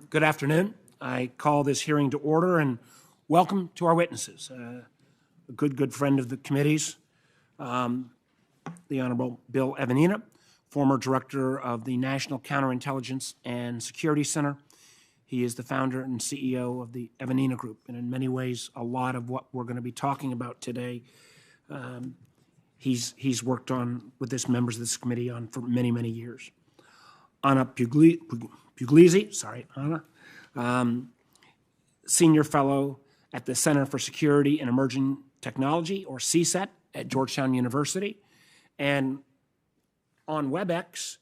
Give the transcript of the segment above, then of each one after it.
Good afternoon. I call this hearing to order and welcome to our witnesses. A good friend of the committee's, the Honorable Bill Evanina, former director of the National Counterintelligence and Security Center. He is the founder and CEO of the Evanina Group, and in many ways, a lot of what we're going to be talking about today, he's worked on with this members of this committee on for many years. Anna Puglisi, Anna, senior fellow at the Center for Security and Emerging Technology, or CSET, at Georgetown University, and on WebEx,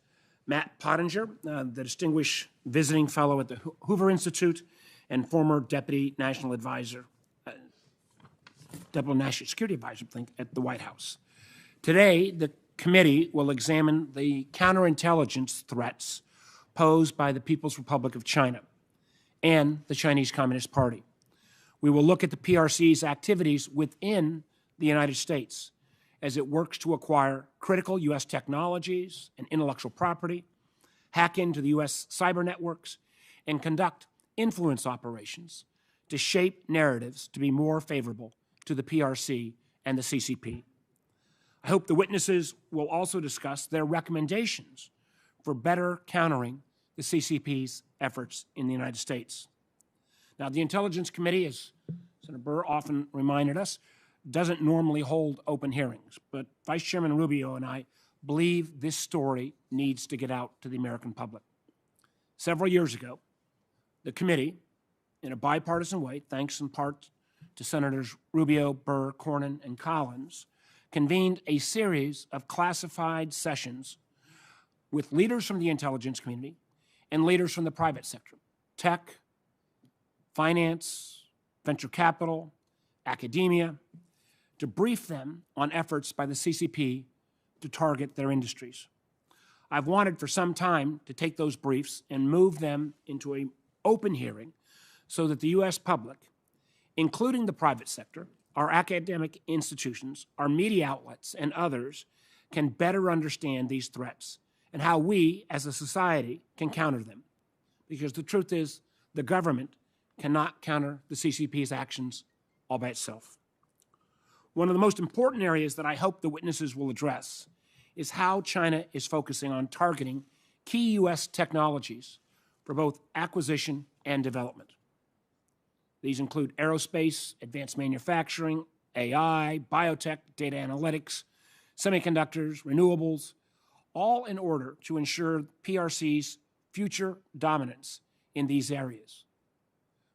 Matt Pottinger, the distinguished visiting fellow at the Hoover Institute and former deputy national security advisor, I think, at the White House. Today, the committee will examine the counterintelligence threats posed by the People's Republic of China and the Chinese Communist Party. We will look at the PRC's activities within the United States as it works to acquire critical U.S. technologies and intellectual property, hack into the U.S. cyber networks, and conduct influence operations to shape narratives to be more favorable to the PRC and the CCP. I hope the witnesses will also discuss their recommendations for better countering the CCP's efforts in the United States. Now, the Intelligence Committee, as Senator Burr often reminded us, doesn't normally hold open hearings, but Vice Chairman Rubio and I believe this story needs to get out to the American public. Several years ago, the committee, in a bipartisan way, thanks in part to Senators Rubio, Burr, Cornyn, and Collins, convened a series of classified sessions with leaders from the intelligence community and leaders from the private sector, tech, finance, venture capital, academia, to brief them on efforts by the CCP to target their industries. I've wanted for some time to take those briefs and move them into an open hearing so that the U.S. public, including the private sector, our academic institutions, our media outlets, and others, can better understand these threats and how we, as a society, can counter them. Because the truth is, the government cannot counter the CCP's actions all by itself. One of the most important areas that I hope the witnesses will address is how China is focusing on targeting key U.S. technologies for both acquisition and development. These include aerospace, advanced manufacturing, AI, biotech, data analytics, semiconductors, renewables, all in order to ensure PRC's future dominance in these areas.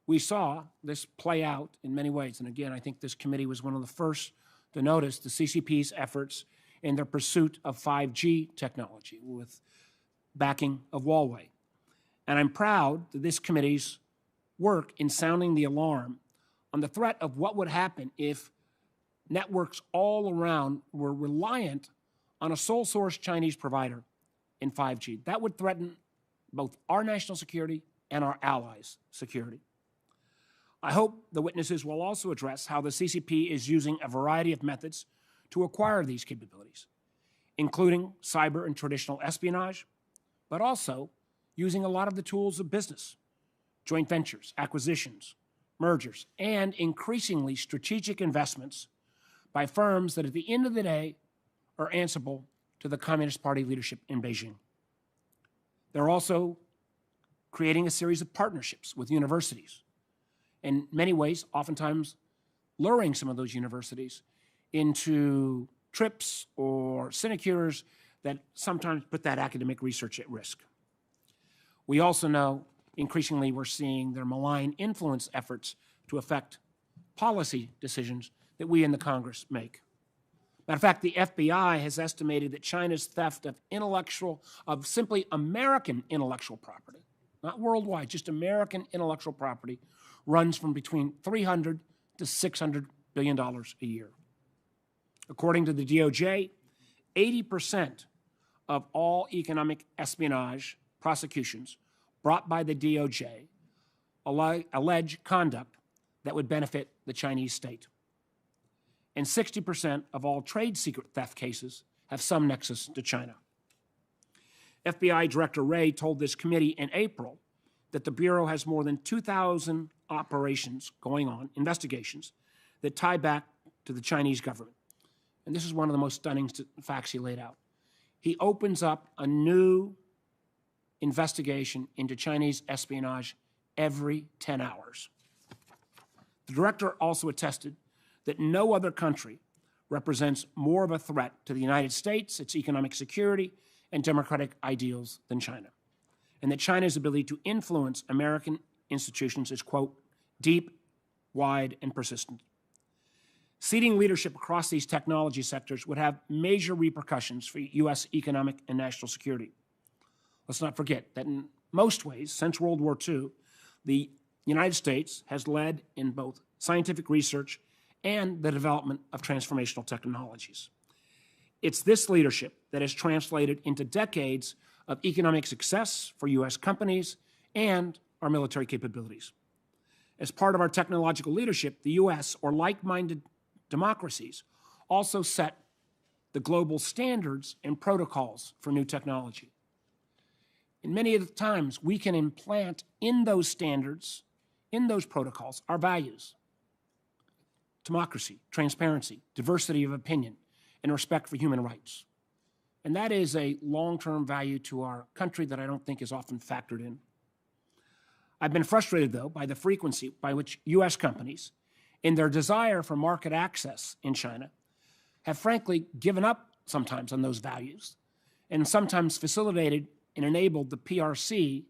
We saw this play out in many ways, and again, I think this committee was one of the first to notice the CCP's efforts in their pursuit of 5G technology with backing of Huawei. And I'm proud that this committee's work in sounding the alarm on the threat of what would happen if networks all around were reliant on a sole source Chinese provider in 5G. That would threaten both our national security and our allies' security. I hope the witnesses will also address how the CCP is using a variety of methods to acquire these capabilities, including cyber and traditional espionage, but also using a lot of the tools of business, joint ventures, acquisitions, mergers, and increasingly strategic investments by firms that at the end of the day are answerable to the Communist Party leadership in Beijing. They're also creating a series of partnerships with universities, in many ways, oftentimes luring some of those universities into trips or sinecures that sometimes put that academic research at risk. We also know increasingly we're seeing their malign influence efforts to affect policy decisions that we in the Congress make. Matter of fact, the FBI has estimated that China's theft of simply American intellectual property, not worldwide, just American intellectual property, runs from between $300 to $600 billion a year. According to the DOJ, 80% of all economic espionage prosecutions brought by the DOJ allege conduct that would benefit the Chinese state. And 60% of all trade secret theft cases have some nexus to China. FBI Director Wray told this committee in April that the Bureau has more than 2,000 operations going on, investigations, that tie back to the Chinese government. And this is one of the most stunning facts he laid out. He opens up a new investigation into Chinese espionage every 10 hours. The director also attested that no other country represents more of a threat to the United States, its economic security, and democratic ideals than China, and that China's ability to influence American institutions is, quote, deep, wide, and persistent. Ceding leadership across these technology sectors would have major repercussions for U.S. economic and national security. Let's not forget that in most ways, since World War II, the United States has led in both scientific research and the development of transformational technologies. It's this leadership that has translated into decades of economic success for U.S. companies and our military capabilities. As part of our technological leadership, the U.S. or like-minded democracies also set the global standards and protocols for new technology. And many of the times, we can implant in those standards, in those protocols, our values: democracy, transparency, diversity of opinion, and respect for human rights. And that is a long-term value to our country that I don't think is often factored in. I've been frustrated, though, by the frequency by which U.S. companies, in their desire for market access in China, have frankly given up sometimes on those values and sometimes facilitated and enabled the PRC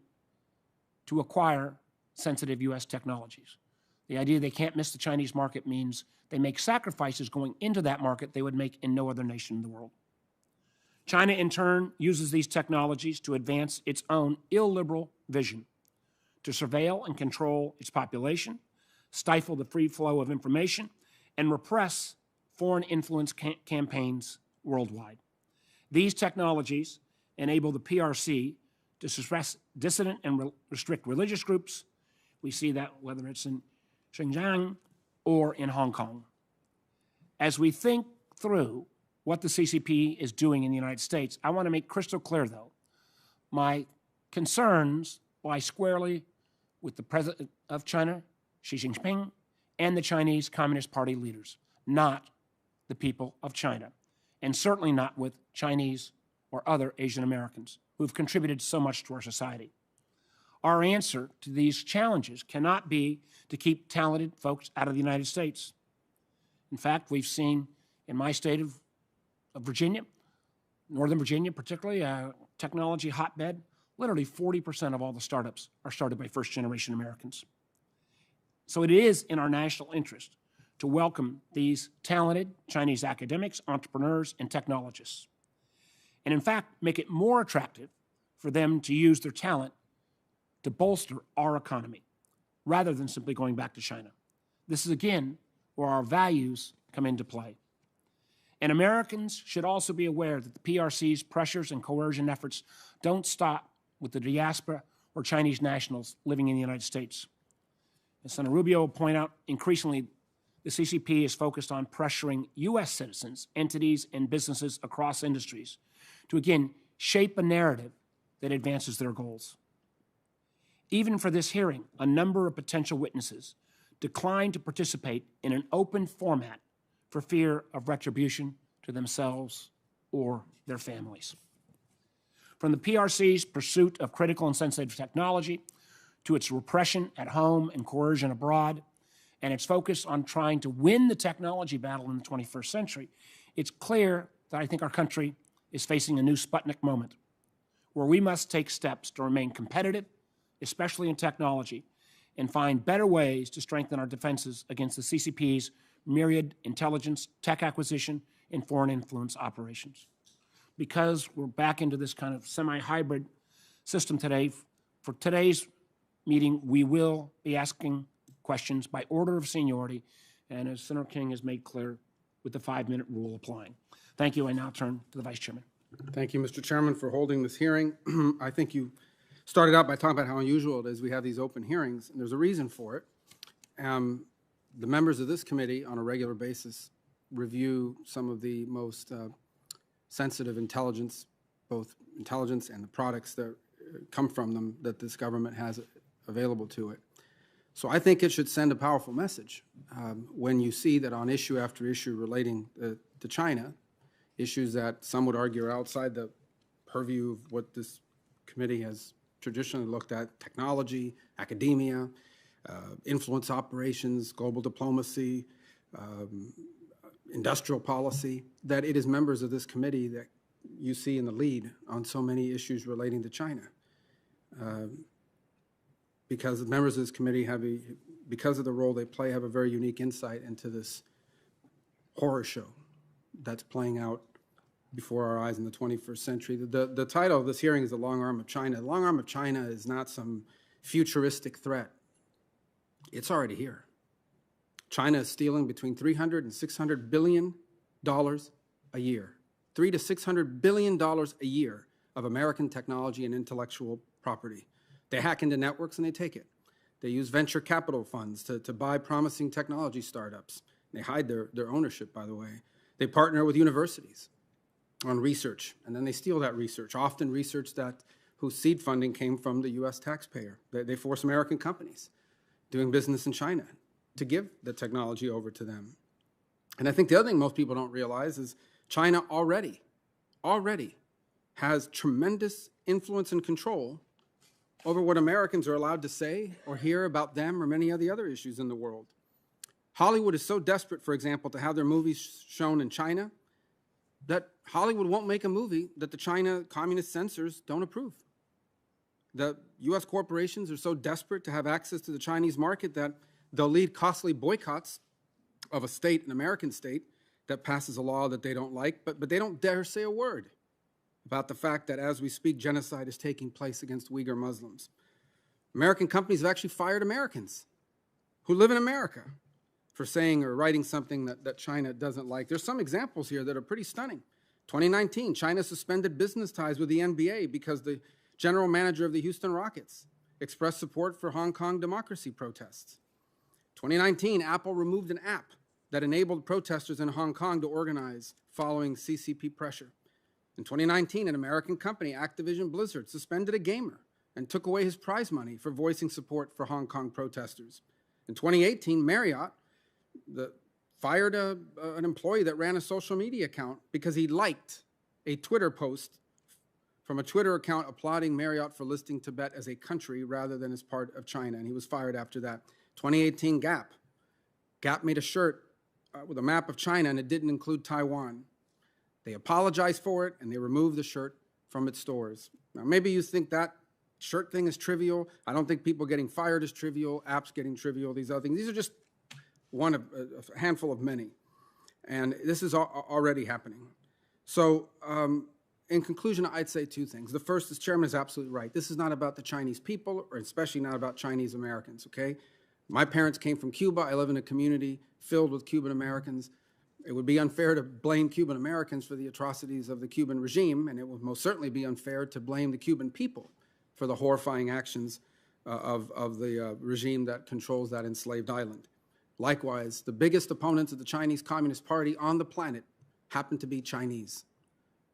to acquire sensitive U.S. technologies. The idea they can't miss the Chinese market means they make sacrifices going into that market they would make in no other nation in the world. China, in turn, uses these technologies to advance its own illiberal vision, to surveil and control its population, stifle the free flow of information, and repress foreign influence campaigns worldwide. These technologies enable the PRC to suppress dissident and restrict religious groups. We see that whether it's in Xinjiang or in Hong Kong. As we think through what the CCP is doing in the United States, I want to make crystal clear, though, my concerns lie squarely with the President of China, Xi Jinping, and the Chinese Communist Party leaders, not the people of China, and certainly not with Chinese or other Asian Americans who have contributed so much to our society. Our answer to these challenges cannot be to keep talented folks out of the United States. In fact, we've seen in my state of Virginia, Northern Virginia particularly, a technology hotbed, literally 40% of all the startups are started by first-generation Americans. So it is in our national interest to welcome these talented Chinese academics, entrepreneurs, and technologists, and in fact, make it more attractive for them to use their talent to bolster our economy, rather than simply going back to China. This is, again, where our values come into play. And Americans should also be aware that the PRC's pressures and coercion efforts don't stop with the diaspora or Chinese nationals living in the United States. As Senator Rubio will point out, increasingly, the CCP is focused on pressuring U.S. citizens, entities, and businesses across industries to, again, shape a narrative that advances their goals. Even for this hearing, a number of potential witnesses declined to participate in an open format for fear of retribution to themselves or their families. From the PRC's pursuit of critical and sensitive technology to its repression at home and coercion abroad, and its focus on trying to win the technology battle in the 21st century, it's clear that I think our country is facing a new Sputnik moment, where we must take steps to remain competitive, especially in technology, and find better ways to strengthen our defenses against the CCP's myriad intelligence, tech acquisition, and foreign influence operations. Because we're back into this kind of semi-hybrid system today, for today's meeting, we will be asking questions by order of seniority, and as Senator King has made clear, with the 5-minute rule applying. Thank you. I now turn to the Vice Chairman. Thank you, Mr. Chairman, for holding this hearing. I think you started out by talking about how unusual it is we have these open hearings, and there's a reason for it. The members of this committee on a regular basis review some of the most sensitive intelligence, both intelligence and the products that come from them that this government has available to it. So I think it should send a powerful message when you see that on issue after issue relating to China, issues that some would argue are outside the purview of what this committee has traditionally looked at, technology, academia, influence operations, global diplomacy, industrial policy, that it is members of this committee that you see in the lead on so many issues relating to China. Because members of this committee because of the role they play, have a very unique insight into this horror show that's playing out before our eyes in the 21st century. The title of this hearing is The Long Arm of China. The long arm of China is not some futuristic threat. It's already here. China is stealing between $300 and $600 billion a year. $300 to $600 billion a year of American technology and intellectual property. They hack into networks and they take it. They use venture capital funds to buy promising technology startups. They hide their ownership, by the way. They partner with universities on research, and then they steal that research, often research whose seed funding came from the U.S. taxpayer. They force American companies doing business in China to give the technology over to them. And I think the other thing most people don't realize is China already has tremendous influence and control over what Americans are allowed to say or hear about them or many of the other issues in the world. Hollywood is so desperate, for example, to have their movies shown in China that Hollywood won't make a movie that the China communist censors don't approve. The U.S. corporations are so desperate to have access to the Chinese market that they'll lead costly boycotts of a state, an American state, that passes a law that they don't like, but they don't dare say a word about the fact that as we speak, genocide is taking place against Uyghur Muslims. American companies have actually fired Americans who live in America for saying or writing something that China doesn't like. There's some examples here that are pretty stunning. 2019, China suspended business ties with the NBA because the general manager of the Houston Rockets expressed support for Hong Kong democracy protests. 2019, Apple removed an app that enabled protesters in Hong Kong to organize following CCP pressure. In 2019, an American company, Activision Blizzard, suspended a gamer and took away his prize money for voicing support for Hong Kong protesters. In 2018, Marriott fired an employee that ran a social media account because he liked a Twitter post from a Twitter account applauding Marriott for listing Tibet as a country rather than as part of China, and he was fired after that. 2018, Gap made a shirt with a map of China, and it didn't include Taiwan. They apologized for it, and they removed the shirt from its stores. Now, maybe you think that shirt thing is trivial. I don't think people getting fired is trivial, apps getting trivial, these other things. These are just one of a handful of many. And this is already happening. So in conclusion, I'd say two things. The first is, Chairman is absolutely right. This is not about the Chinese people, or especially not about Chinese Americans, okay? My parents came from Cuba. I live in a community filled with Cuban Americans. It would be unfair to blame Cuban Americans for the atrocities of the Cuban regime, and it would most certainly be unfair to blame the Cuban people for the horrifying actions of the regime that controls that enslaved island. Likewise, the biggest opponents of the Chinese Communist Party on the planet happen to be Chinese.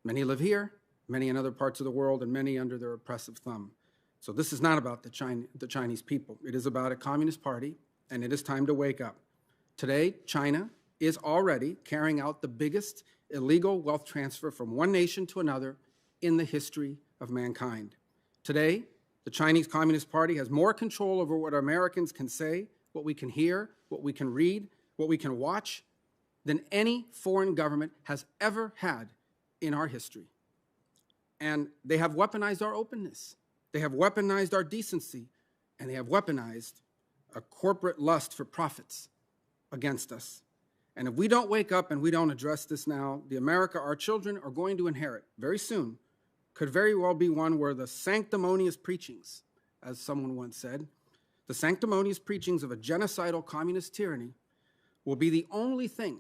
Many live here, many in other parts of the world, and many under their oppressive thumb. So this is not about the Chinese people. It is about a Communist Party, and it is time to wake up. Today, China is already carrying out the biggest illegal wealth transfer from one nation to another in the history of mankind. Today, the Chinese Communist Party has more control over what Americans can say, what we can hear, what we can read, what we can watch, than any foreign government has ever had in our history. And they have weaponized our openness. They have weaponized our decency, and they have weaponized a corporate lust for profits against us. And if we don't wake up and we don't address this now, the America our children are going to inherit very soon could very well be one where the sanctimonious preachings, as someone once said, the sanctimonious preachings of a genocidal communist tyranny will be the only thing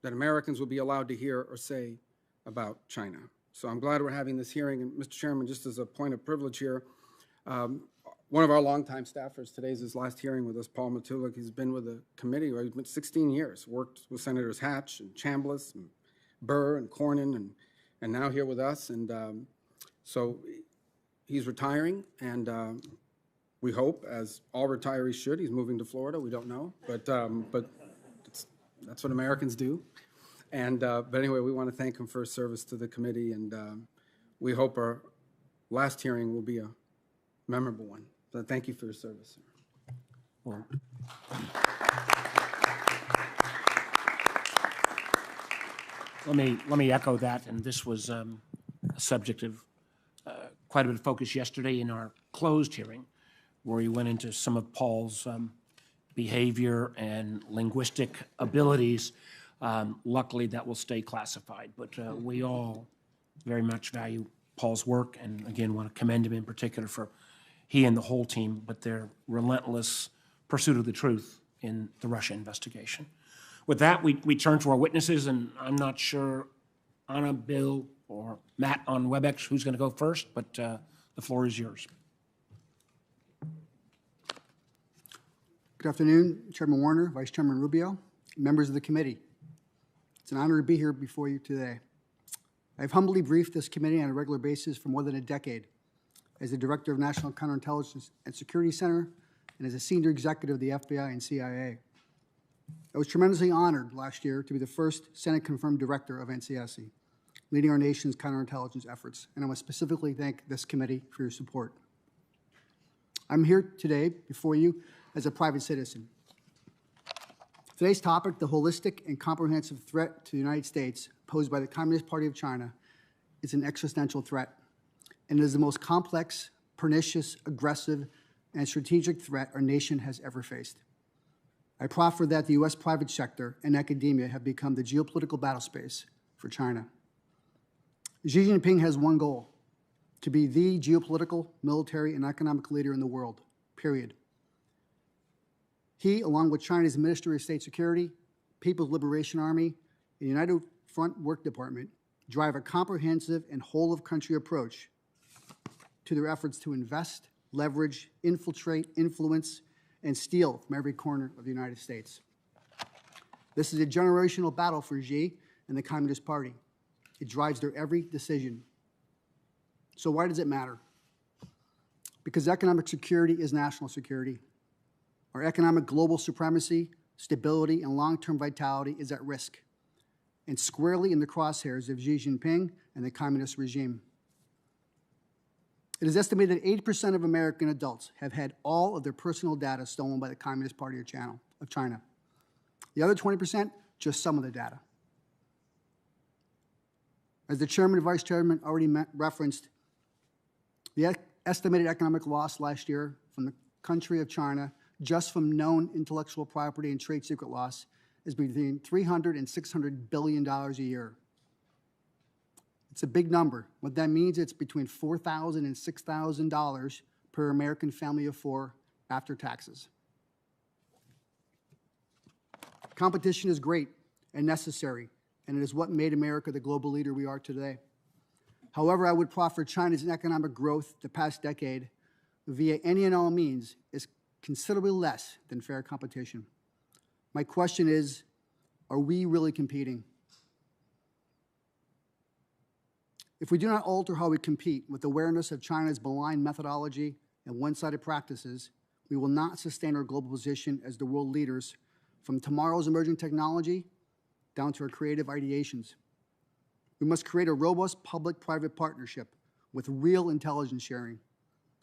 that Americans will be allowed to hear or say about China. So I'm glad we're having this hearing. And Mr. Chairman, just as a point of privilege here, one of our longtime staffers, today's his last hearing with us, Paul Matulik, he's been with the committee, he's been 16 years, worked with Senators Hatch and Chambliss and Burr and Cornyn and now here with us. And so he's retiring, and we hope, as all retirees should. He's moving to Florida. We don't know, but that's what Americans do. And but anyway, we want to thank him for his service to the committee, and we hope our last hearing will be a memorable one. So thank you for your service, sir. Well, let me echo that, and this was a subject of quite a bit of focus yesterday in our closed hearing, where he went into some of Paul's behavior and linguistic abilities. Luckily, that will stay classified, but we all very much value Paul's work, and again, want to commend him in particular for he and the whole team, but their relentless pursuit of the truth in the Russia investigation. With that, we turn to our witnesses, and I'm not sure, Anna, Bill, or Matt on WebEx who's going to go first, but the floor is yours. Good afternoon, Chairman Warner, Vice Chairman Rubio, members of the committee. It's an honor to be here before you today. I've humbly briefed this committee on a regular basis for more than a decade as the Director of National Counterintelligence and Security Center and as a senior executive of the FBI and CIA. I was tremendously honored last year to be the first Senate-confirmed director of NCSC, leading our nation's counterintelligence efforts, and I want to specifically thank this committee for your support. I'm here today before you as a private citizen. Today's topic, the holistic and comprehensive threat to the United States posed by the Communist Party of China, is an existential threat, and it is the most complex, pernicious, aggressive, and strategic threat our nation has ever faced. I proffer that the U.S. private sector and academia have become the geopolitical battle space for China. Xi Jinping has one goal: to be the geopolitical, military, and economic leader in the world, period. He, along with China's Ministry of State Security, People's Liberation Army, and United Front Work Department, drive a comprehensive and whole-of-country approach to their efforts to invest, leverage, infiltrate, influence, and steal from every corner of the United States. This is a generational battle for Xi and the Communist Party. It drives their every decision. So why does it matter? Because economic security is national security. Our economic global supremacy, stability, and long-term vitality is at risk, and squarely in the crosshairs of Xi Jinping and the communist regime. It is estimated that 80% of American adults have had all of their personal data stolen by the Communist Party of China. The other 20%, just some of the data. As the Chairman and Vice Chairman already referenced, the estimated economic loss last year from the country of China, just from known intellectual property and trade secret loss, is between $300 and $600 billion a year. It's a big number. What that means, it's between $4,000 and $6,000 per American family of four after taxes. Competition is great and necessary, and it is what made America the global leader we are today. However, I would proffer China's economic growth the past decade via any and all means is considerably less than fair competition. My question is, are we really competing? If we do not alter how we compete with awareness of China's malign methodology and one-sided practices, we will not sustain our global position as the world leaders from tomorrow's emerging technology down to our creative ideations. We must create a robust public-private partnership with real intelligence sharing,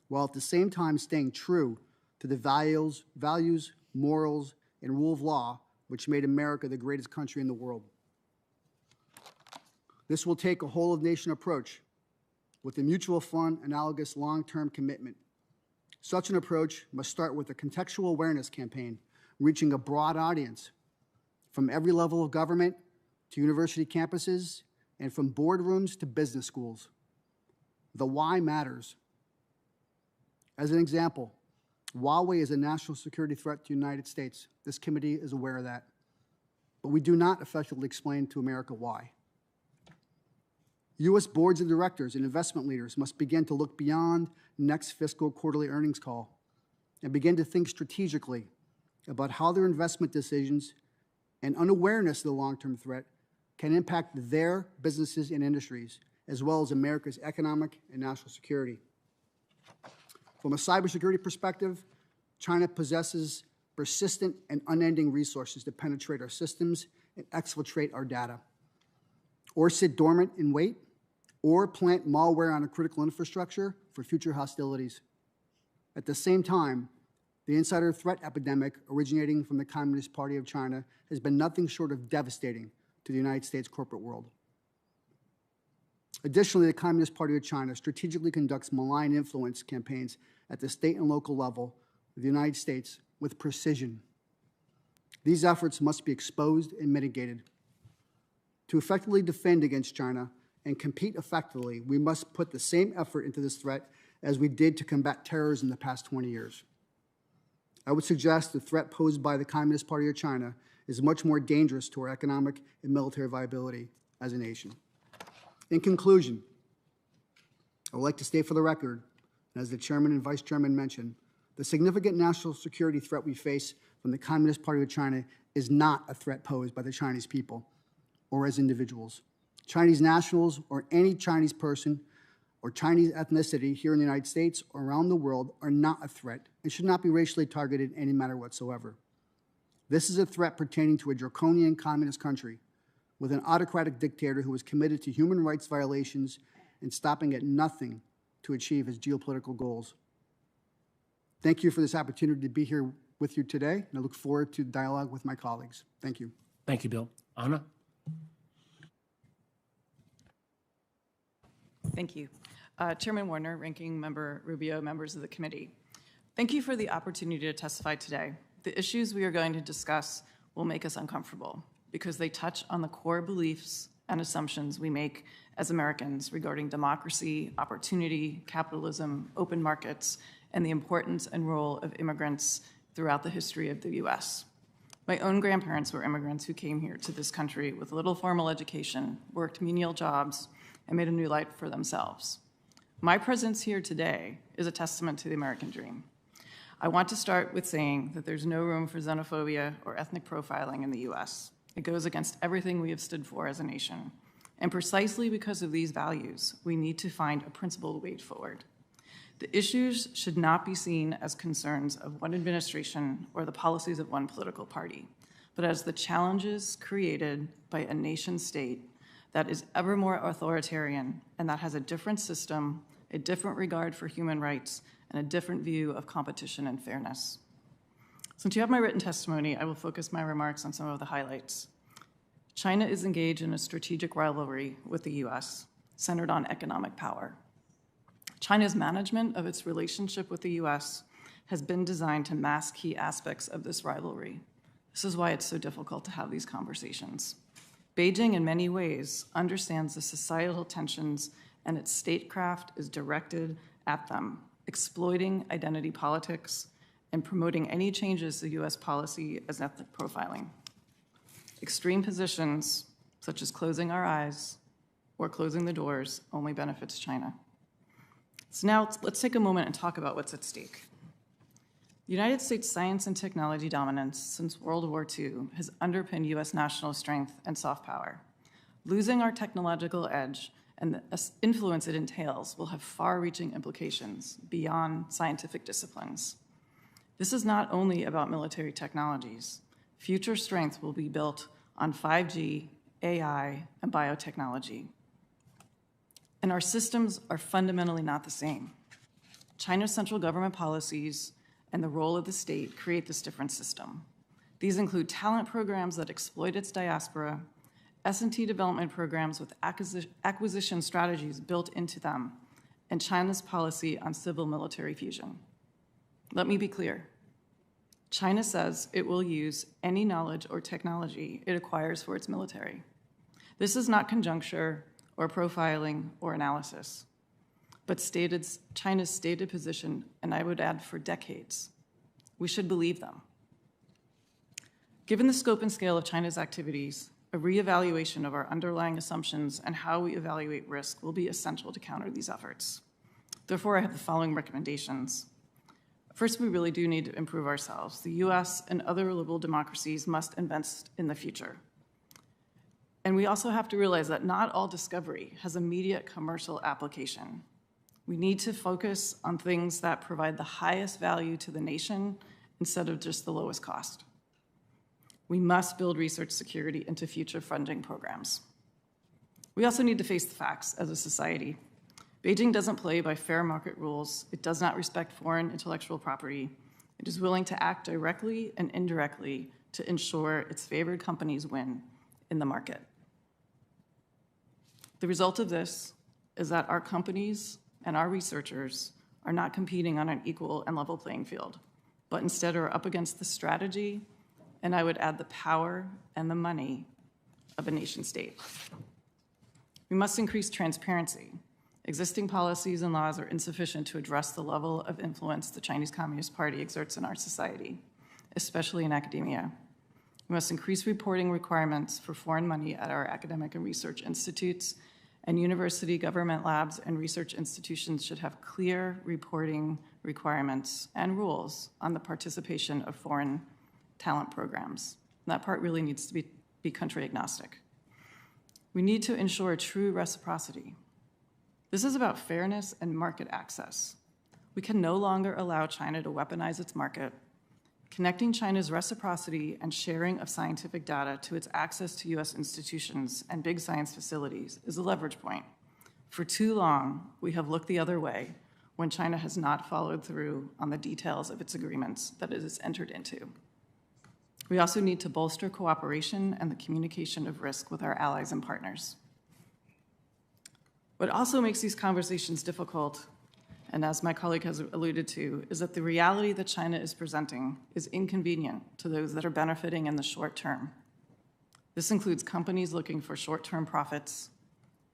while at the same time staying true to the values, morals, and rule of law which made America the greatest country in the world. This will take a whole-of-nation approach with a mutual fund, analogous long-term commitment. Such an approach must start with a contextual awareness campaign, reaching a broad audience from every level of government to university campuses and from boardrooms to business schools. The why matters. As an example, Huawei is a national security threat to the United States. This committee is aware of that. But we do not effectively explain to America why. U.S. boards of directors and investment leaders must begin to look beyond next fiscal quarterly earnings call and begin to think strategically about how their investment decisions and unawareness of the long-term threat can impact their businesses and industries, as well as America's economic and national security. From a cybersecurity perspective, China possesses persistent and unending resources to penetrate our systems and exfiltrate our data, or sit dormant and wait, or plant malware on a critical infrastructure for future hostilities. At the same time, the insider threat epidemic originating from the Communist Party of China has been nothing short of devastating to the United States corporate world. Additionally, the Communist Party of China strategically conducts malign influence campaigns at the state and local level of the United States with precision. These efforts must be exposed and mitigated. To effectively defend against China and compete effectively, we must put the same effort into this threat as we did to combat terrorism in the past 20 years. I would suggest the threat posed by the Communist Party of China is much more dangerous to our economic and military viability as a nation. In conclusion, I would like to state for the record, and as the Chairman and Vice Chairman mentioned, the significant national security threat we face from the Communist Party of China is not a threat posed by the Chinese people or as individuals. Chinese nationals or any Chinese person or Chinese ethnicity here in the United States or around the world are not a threat and should not be racially targeted in any manner whatsoever. This is a threat pertaining to a draconian communist country with an autocratic dictator who is committed to human rights violations and stopping at nothing to achieve his geopolitical goals. Thank you for this opportunity to be here with you today, and I look forward to dialogue with my colleagues. Thank you. Thank you, Bill. Anna? Thank you. Chairman Warner, Ranking Member Rubio, members of the committee. Thank you for the opportunity to testify today. The issues we are going to discuss will make us uncomfortable because they touch on the core beliefs and assumptions we make as Americans regarding democracy, opportunity, capitalism, open markets, and the importance and role of immigrants throughout the history of the U.S. My own grandparents were immigrants who came here to this country with little formal education, worked menial jobs, and made a new life for themselves. My presence here today is a testament to the American dream. I want to start with saying that there's no room for xenophobia or ethnic profiling in the U.S. It goes against everything we have stood for as a nation. And precisely because of these values, we need to find a principled way forward. The issues should not be seen as concerns of one administration or the policies of one political party, but as the challenges created by a nation state that is ever more authoritarian and that has a different system, a different regard for human rights, and a different view of competition and fairness. Since you have my written testimony, I will focus my remarks on some of the highlights. China is engaged in a strategic rivalry with the U.S., centered on economic power. China's management of its relationship with the U.S. has been designed to mask key aspects of this rivalry. This is why it's so difficult to have these conversations. Beijing, in many ways, understands the societal tensions, and its statecraft is directed at them, exploiting identity politics and promoting any changes to U.S. policy as ethnic profiling. Extreme positions, such as closing our eyes or closing the doors, only benefits China. So now let's take a moment and talk about what's at stake. The United States' science and technology dominance since World War II has underpinned U.S. national strength and soft power. Losing our technological edge and the influence it entails will have far-reaching implications beyond scientific disciplines. This is not only about military technologies. Future strength will be built on 5G, AI, and biotechnology. And our systems are fundamentally not the same. China's central government policies and the role of the state create this different system. These include talent programs that exploit its diaspora, S&T development programs with acquisition strategies built into them, and China's policy on civil-military fusion. Let me be clear. China says it will use any knowledge or technology it acquires for its military. This is not conjuncture or profiling or analysis, but China's stated position, and I would add for decades. We should believe them. Given the scope and scale of China's activities, a reevaluation of our underlying assumptions and how we evaluate risk will be essential to counter these efforts. Therefore, I have the following recommendations. First, we really do need to improve ourselves. The US and other liberal democracies must invest in the future. And we also have to realize that not all discovery has immediate commercial application. We need to focus on things that provide the highest value to the nation instead of just the lowest cost. We must build research security into future funding programs. We also need to face the facts as a society. Beijing doesn't play by fair market rules. It does not respect foreign intellectual property. It is willing to act directly and indirectly to ensure its favored companies win in the market. The result of this is that our companies and our researchers are not competing on an equal and level playing field, but instead are up against the strategy, and I would add the power and the money of a nation state. We must increase transparency. Existing policies and laws are insufficient to address the level of influence the Chinese Communist Party exerts in our society, especially in academia. We must increase reporting requirements for foreign money at our academic and research institutes, and university, government labs, and research institutions should have clear reporting requirements and rules on the participation of foreign talent programs. And that part really needs to be country agnostic. We need to ensure true reciprocity. This is about fairness and market access. We can no longer allow China to weaponize its market. Connecting China's reciprocity and sharing of scientific data to its access to US institutions and big science facilities is a leverage point. For too long, we have looked the other way when China has not followed through on the details of its agreements that it has entered into. We also need to bolster cooperation and the communication of risk with our allies and partners. What also makes these conversations difficult, and as my colleague has alluded to, is that the reality that China is presenting is inconvenient to those that are benefiting in the short term. This includes companies looking for short-term profits,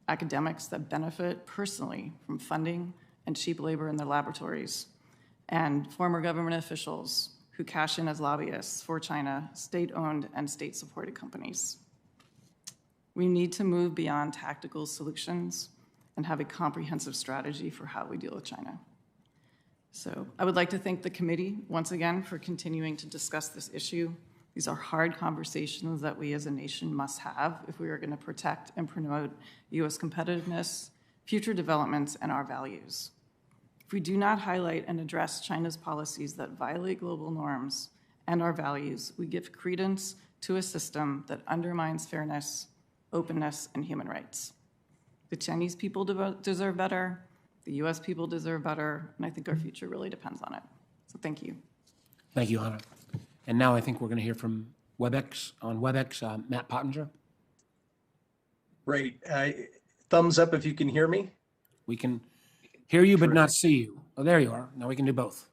academics that benefit personally from funding and cheap labor in their laboratories, and former government officials who cash in as lobbyists for China, state-owned and state-supported companies. We need to move beyond tactical solutions and have a comprehensive strategy for how we deal with China. So I would like to thank the committee once again for continuing to discuss this issue. These are hard conversations that we as a nation must have if we are going to protect and promote US competitiveness, future developments, and our values. If we do not highlight and address China's policies that violate global norms and our values, we give credence to a system that undermines fairness, openness, and human rights. The Chinese people deserve better, the US people deserve better, and I think our future really depends on it. So thank you. Thank you, Hannah. And now I think we're going to hear from WebEx, Matt Pottinger. Great. Thumbs up if you can hear me. We can hear you but not see you. Oh, there you are. Now we can do both.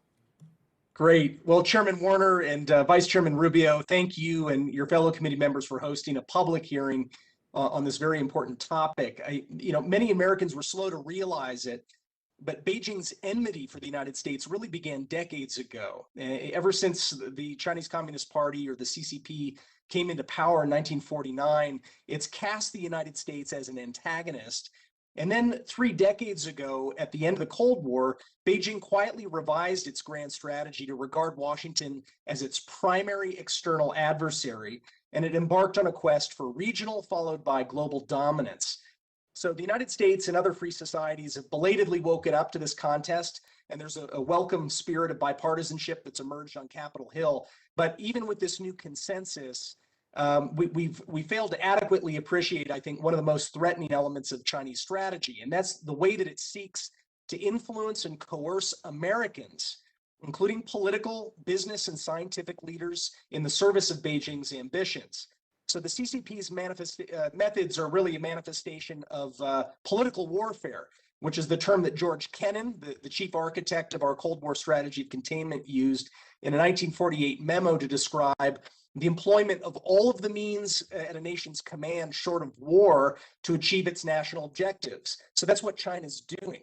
Great. Well, Chairman Warner and Vice Chairman Rubio, thank you and your fellow committee members for hosting a public hearing on this very important topic. Many Americans were slow to realize it, but Beijing's enmity for the United States really began decades ago. Ever since the Chinese Communist Party, or the CCP, came into power in 1949, it's cast the United States as an antagonist. And then 3 decades ago, at the end of the Cold War, Beijing quietly revised its grand strategy to regard Washington as its primary external adversary, and it embarked on a quest for regional followed by global dominance. So the United States and other free societies have belatedly woken up to this contest, and there's a welcome spirit of bipartisanship that's emerged on Capitol Hill. But even with this new consensus, we failed to adequately appreciate, I think, one of the most threatening elements of Chinese strategy, and that's the way that it seeks to influence and coerce Americans, including political, business, and scientific leaders, in the service of Beijing's ambitions. So the CCP's methods are really a manifestation of political warfare, which is the term that George Kennan, the chief architect of our Cold War strategy of containment, used in a 1948 memo to describe the employment of all of the means at a nation's command short of war to achieve its national objectives. So that's what China's doing.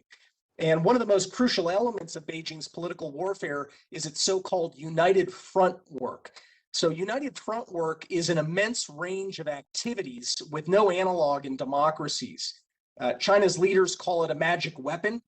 And one of the most crucial elements of Beijing's political warfare is its so-called united front work. So united front work is an immense range of activities with no analog in democracies. China's leaders call it a magic weapon,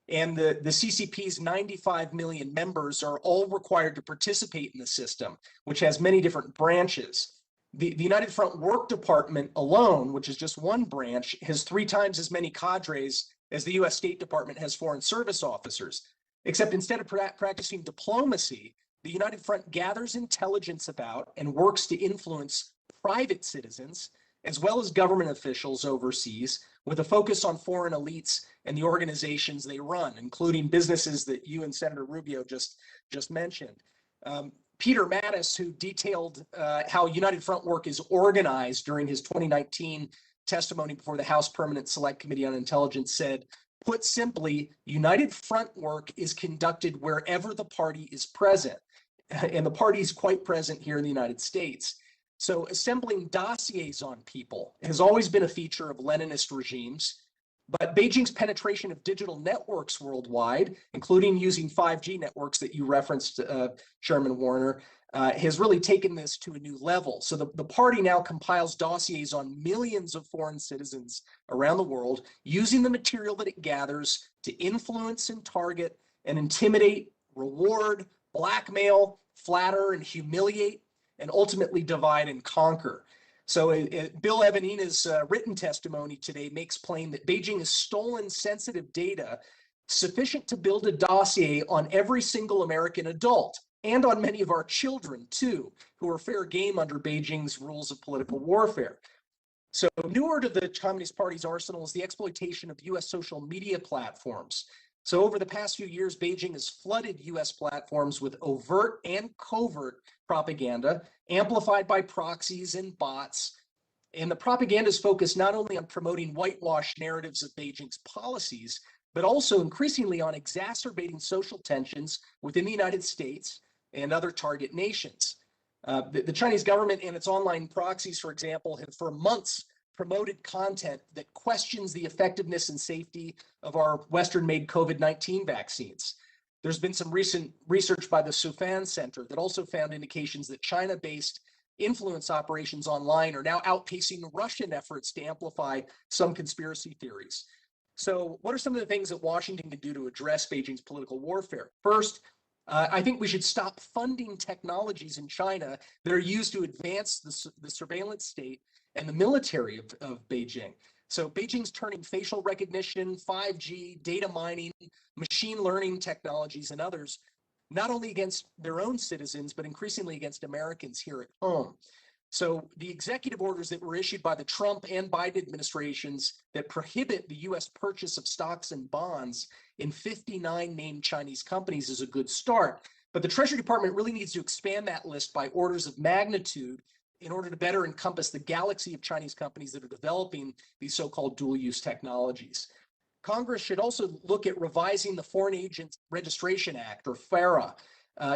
and the CCP's 95 million members are all required to participate in the system, which has many different branches. The United Front Work Department alone, which is just one branch, has 3 times as many cadres as the US State Department has foreign service officers. Except instead of practicing diplomacy, the United Front gathers intelligence about and works to influence private citizens, as well as government officials overseas, with a focus on foreign elites and the organizations they run, including businesses that you and Senator Rubio just mentioned. Peter Mattis, who detailed how United Front work is organized during his 2019 testimony before the House Permanent Select Committee on Intelligence, said, put simply, United Front work is conducted wherever the party is present. And the party is quite present here in the United States. So assembling dossiers on people has always been a feature of Leninist regimes, but Beijing's penetration of digital networks worldwide, including using 5G networks that you referenced, Chairman Warner, has really taken this to a new level. So the party now compiles dossiers on millions of foreign citizens around the world, using the material that it gathers to influence and target and intimidate, reward, blackmail, flatter, and humiliate, and ultimately divide and conquer. So Bill Evanina's written testimony today makes plain that Beijing has stolen sensitive data sufficient to build a dossier on every single American adult, and on many of our children too, who are fair game under Beijing's rules of political warfare. So newer to the Communist Party's arsenal is the exploitation of US social media platforms. So over the past few years, Beijing has flooded US platforms with overt and covert propaganda, amplified by proxies and bots. And the propaganda is focused not only on promoting whitewashed narratives of Beijing's policies, but also increasingly on exacerbating social tensions within the United States and other target nations. The Chinese government and its online proxies, for example, have for months promoted content that questions the effectiveness and safety of our Western-made COVID-19 vaccines. There's been some recent research by the Sufan Center that also found indications that China-based influence operations online are now outpacing Russian efforts to amplify some conspiracy theories. So what are some of the things that Washington can do to address Beijing's political warfare? First, I think we should stop funding technologies in China that are used to advance the surveillance state and the military of Beijing. So Beijing's turning facial recognition, 5G, data mining, machine learning technologies, and others, not only against their own citizens, but increasingly against Americans here at home. So the executive orders that were issued by the Trump and Biden administrations that prohibit the US purchase of stocks and bonds in 59 named Chinese companies is a good start. But the Treasury Department really needs to expand that list by orders of magnitude in order to better encompass the galaxy of Chinese companies that are developing these so-called dual-use technologies. Congress should also look at revising the Foreign Agent Registration Act, or FARA,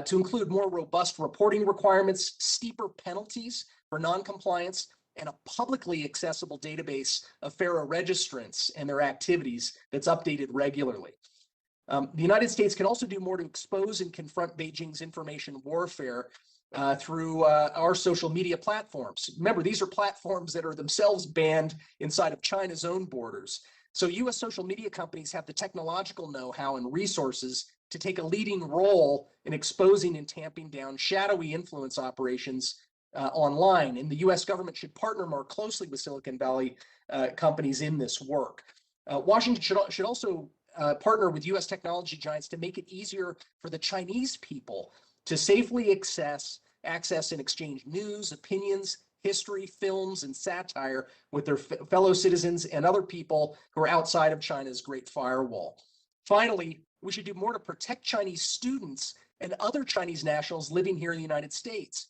to include more robust reporting requirements, steeper penalties for noncompliance, and a publicly accessible database of FARA registrants and their activities that's updated regularly. The United States can also do more to expose and confront Beijing's information warfare through our social media platforms. Remember, these are platforms that are themselves banned inside of China's own borders. So US social media companies have the technological know-how and resources to take a leading role in exposing and tamping down shadowy influence operations online. And the US government should partner more closely with Silicon Valley companies in this work. Washington should also partner with US technology giants to make it easier for the Chinese people to safely access and exchange news, opinions, history, films, and satire with their fellow citizens and other people who are outside of China's Great Firewall. Finally, we should do more to protect Chinese students and other Chinese nationals living here in the United States.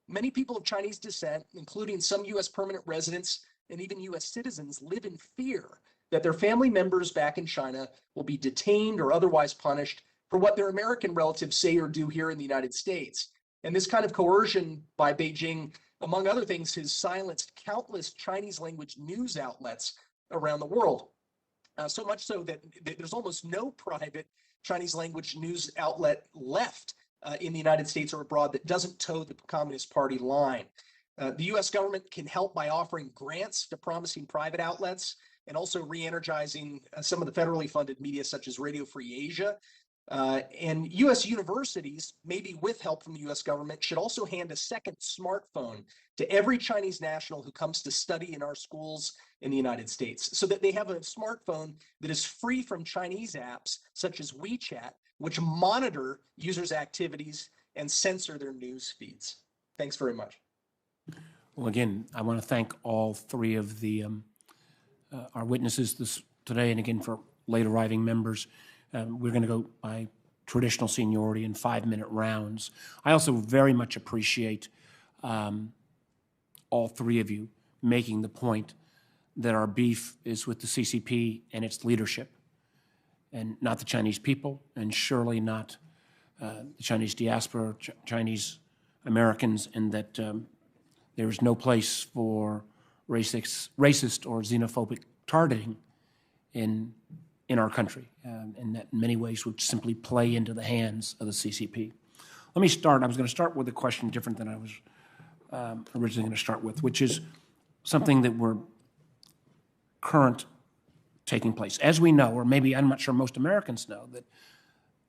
Many people of Chinese descent, including some US permanent residents and even US citizens, live in fear that their family members back in China will be detained or otherwise punished for what their American relatives say or do here in the United States. And this kind of coercion by Beijing, among other things, has silenced countless Chinese language news outlets around the world. So much so that there's almost no private Chinese language news outlet left in the United States or abroad that doesn't toe the Communist Party line. The US government can help by offering grants to promising private outlets and also re-energizing some of the federally funded media such as Radio Free Asia. And U.S. universities, maybe with help from the U.S. government, should also hand a second smartphone to every Chinese national who comes to study in our schools in the United States, so that they have a smartphone that is free from Chinese apps such as WeChat, which monitor users' activities and censor their news feeds. Thanks very much. Well, again, I want to thank all three of the our witnesses today, and again for late arriving members. We're going to go by traditional seniority in 5-minute rounds. I also very much appreciate all three of you making the point that our beef is with the CCP and its leadership, and not the Chinese people, and surely not the Chinese diaspora, Chinese Americans, and that there is no place for racist or xenophobic targeting in our country, and that in many ways would simply play into the hands of the CCP. Let me start. I was going to start with a question different than I was originally going to start with, which is something that we're current taking place. As we know, or maybe I'm not sure most Americans know, that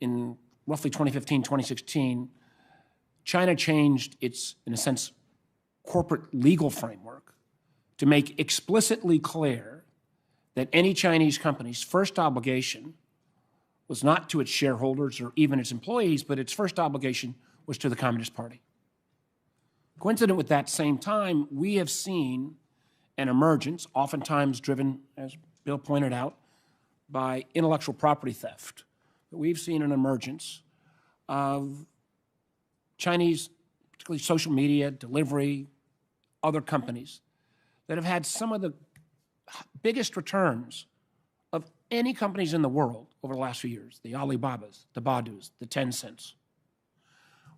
in roughly 2015, 2016, China changed its, in a sense, corporate legal framework to make explicitly clear that any Chinese company's first obligation was not to its shareholders or even its employees, but its first obligation was to the Communist Party. Coincident with that same time, we have seen an emergence, oftentimes driven, as Bill pointed out, by intellectual property theft. We've seen an emergence of Chinese, particularly social media, delivery, other companies that have had some of the biggest returns of any companies in the world over the last few years, the Alibabas, the Badus, the Tencents.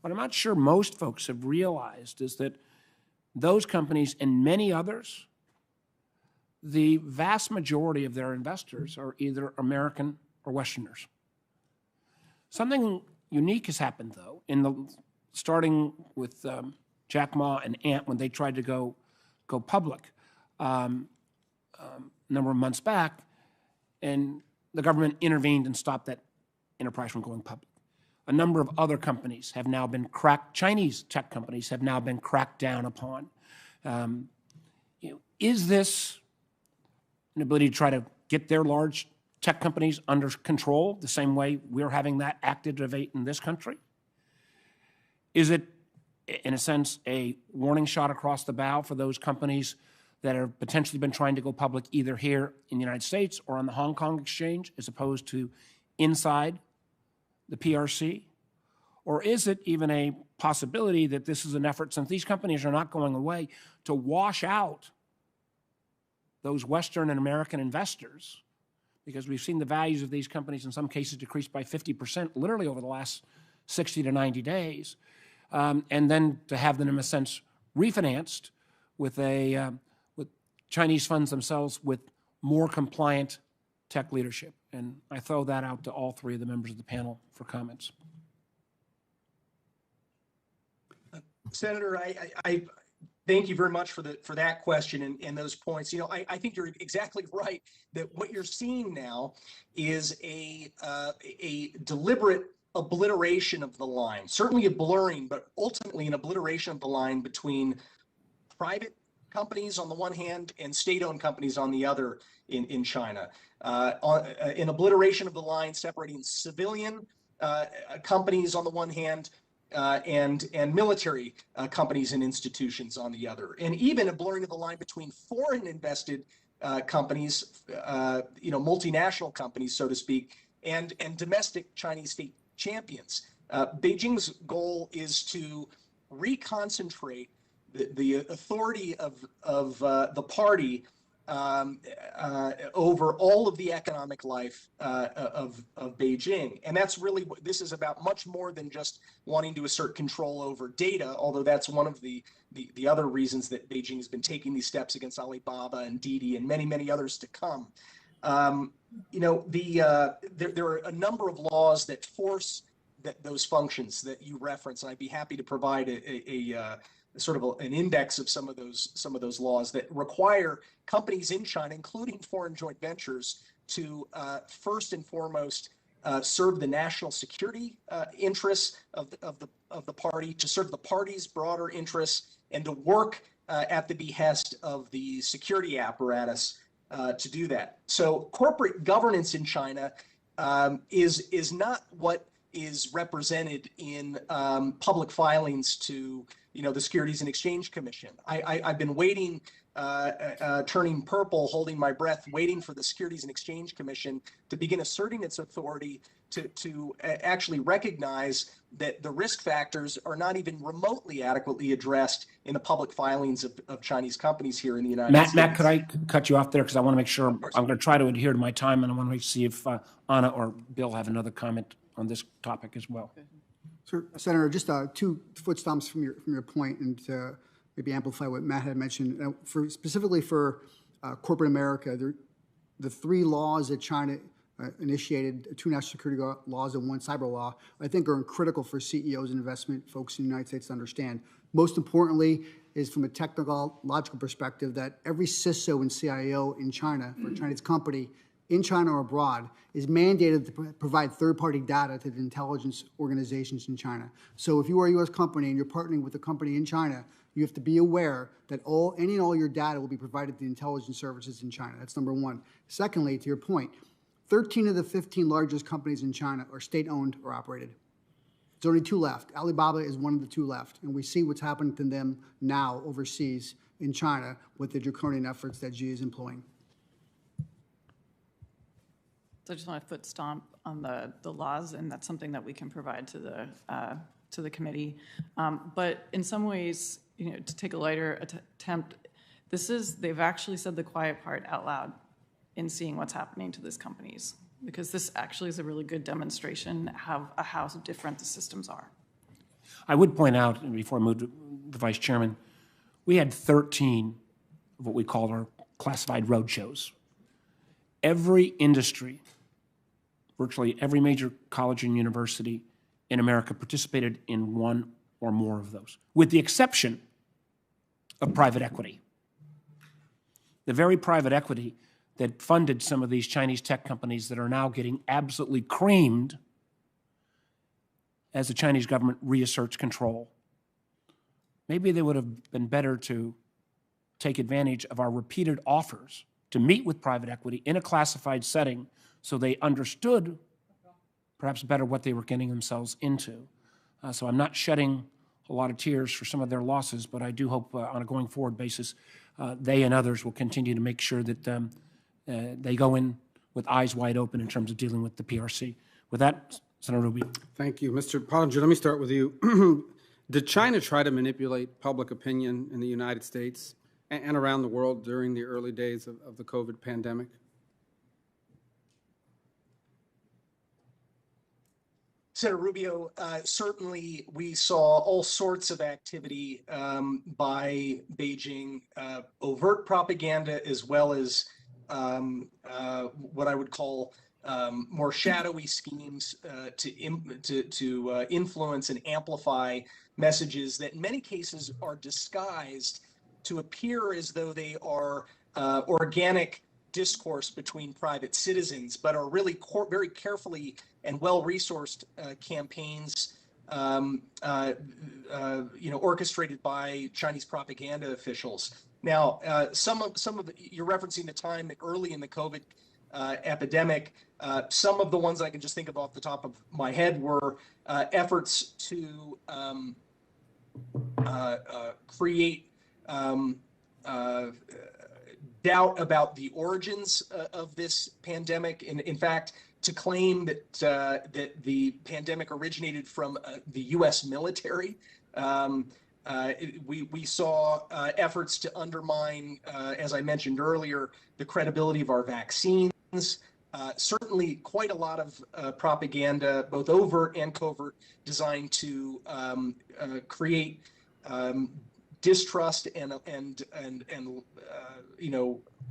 What I'm not sure most folks have realized is that those companies and many others, the vast majority of their investors are either American or Westerners. Something unique has happened, though, starting with Jack Ma and Ant when they tried to go public a number of months back, and the government intervened and stopped that enterprise from going public. A number of other companies have now been Chinese tech companies have now been cracked down upon. Is this an ability to try to get their large tech companies under control the same way we're having that activate in this country? Is it, in a sense, a warning shot across the bow for those companies that have potentially been trying to go public either here in the United States or on the Hong Kong exchange as opposed to inside the PRC? Or is it even a possibility that this is an effort, since these companies are not going away, to wash out those Western and American investors? Because we've seen the values of these companies in some cases decrease by 50% literally over the last 60 to 90 days. And then to have them, in a sense, refinanced with with Chinese funds themselves with more compliant tech leadership. And I throw that out to all three of the members of the panel for comments. Senator, I thank you very much for that question and those points. You know, I think you're exactly right that what you're seeing now is a deliberate obliteration of the line, certainly a blurring, but ultimately an obliteration of the line between private companies on the one hand and state-owned companies on the other in China. An obliteration of the line separating civilian companies on the one hand and military companies and institutions on the other, and even a blurring of the line between foreign invested companies, multinational companies, so to speak, and domestic Chinese state champions. Beijing's goal is to reconcentrate the authority of the party over all of the economic life of Beijing. And that's really what this is about, much more than just wanting to assert control over data, although that's one of the other reasons that Beijing has been taking these steps against Alibaba and Didi and many, many others to come. There are a number of laws that force those functions that you reference, and I'd be happy to provide an index of some of those laws that require companies in China, including foreign joint ventures, to first and foremost serve the national security interests of the party, to serve the party's broader interests, and to work at the behest of the security apparatus to do that. So corporate governance in China is not what is represented in public filings to the Securities and Exchange Commission. I've been waiting, turning purple, holding my breath, waiting for the Securities and Exchange Commission to begin asserting its authority to actually recognize that the risk factors are not even remotely adequately addressed in the public filings of Chinese companies here in the United States. Matt, could I cut you off there? Because I want to make sure, I'm going to try to adhere to my time, and I want to see if Anna or Bill have another comment on this topic as well. Sir, Senator, just 2 foot stomps from your point, and to maybe amplify what Matt had mentioned. Specifically for corporate America, the 3 laws that China initiated, 2 national security laws and 1 cyber law, I think are critical for CEOs and investment folks in the United States to understand. Most importantly is from a technological perspective that every CISO and CIO in China, for a Chinese company, in China or abroad, is mandated to provide third-party data to the intelligence organizations in China. So if you are a U.S. company and you're partnering with a company in China, you have to be aware that any and all your data will be provided to the intelligence services in China. That's number 1. Secondly, to your point, 13 of the 15 largest companies in China are state-owned or operated. There's only 2 left. Alibaba is one of the 2 left, and we see what's happened to them now overseas in China with the draconian efforts that Xi is employing. So I just want to foot stomp on the laws, and that's something that we can provide to the committee. But in some ways, to take a lighter attempt, they've actually said the quiet part out loud in seeing what's happening to these companies, because this actually is a really good demonstration of how different the systems are. I would point out, and before I move to the Vice Chairman, we had 13 of what we call our classified roadshows. Every industry, virtually every major college and university in America participated in 1 or more of those, with the exception of private equity. The very private equity that funded some of these Chinese tech companies that are now getting absolutely creamed as the Chinese government reasserts control. Maybe they would have been better to take advantage of our repeated offers to meet with private equity in a classified setting so they understood perhaps better what they were getting themselves into. So I'm not shedding a lot of tears for some of their losses, but I do hope on a going forward basis, they and others will continue to make sure that they go in with eyes wide open in terms of dealing with the PRC. With that, Senator Rubio. Thank you. Mr. Pottinger, let me start with you. Did China try to manipulate public opinion in the United States and around the world during the early days of the COVID pandemic? Senator Rubio, certainly we saw all sorts of activity by Beijing, overt propaganda, as well as what I would call more shadowy schemes to influence and amplify messages that in many cases are disguised to appear as though they are organic discourse between private citizens, but are really very carefully and well-resourced campaigns, orchestrated by Chinese propaganda officials. Now, you're referencing the time early in the COVID epidemic. Some of the ones I can just think of off the top of my head were efforts to create doubt about the origins of this pandemic. In fact, to claim that that the pandemic originated from the U.S. military. We saw efforts to undermine, as I mentioned earlier, the credibility of our vaccines. Certainly quite a lot of propaganda, both overt and covert, designed to create distrust and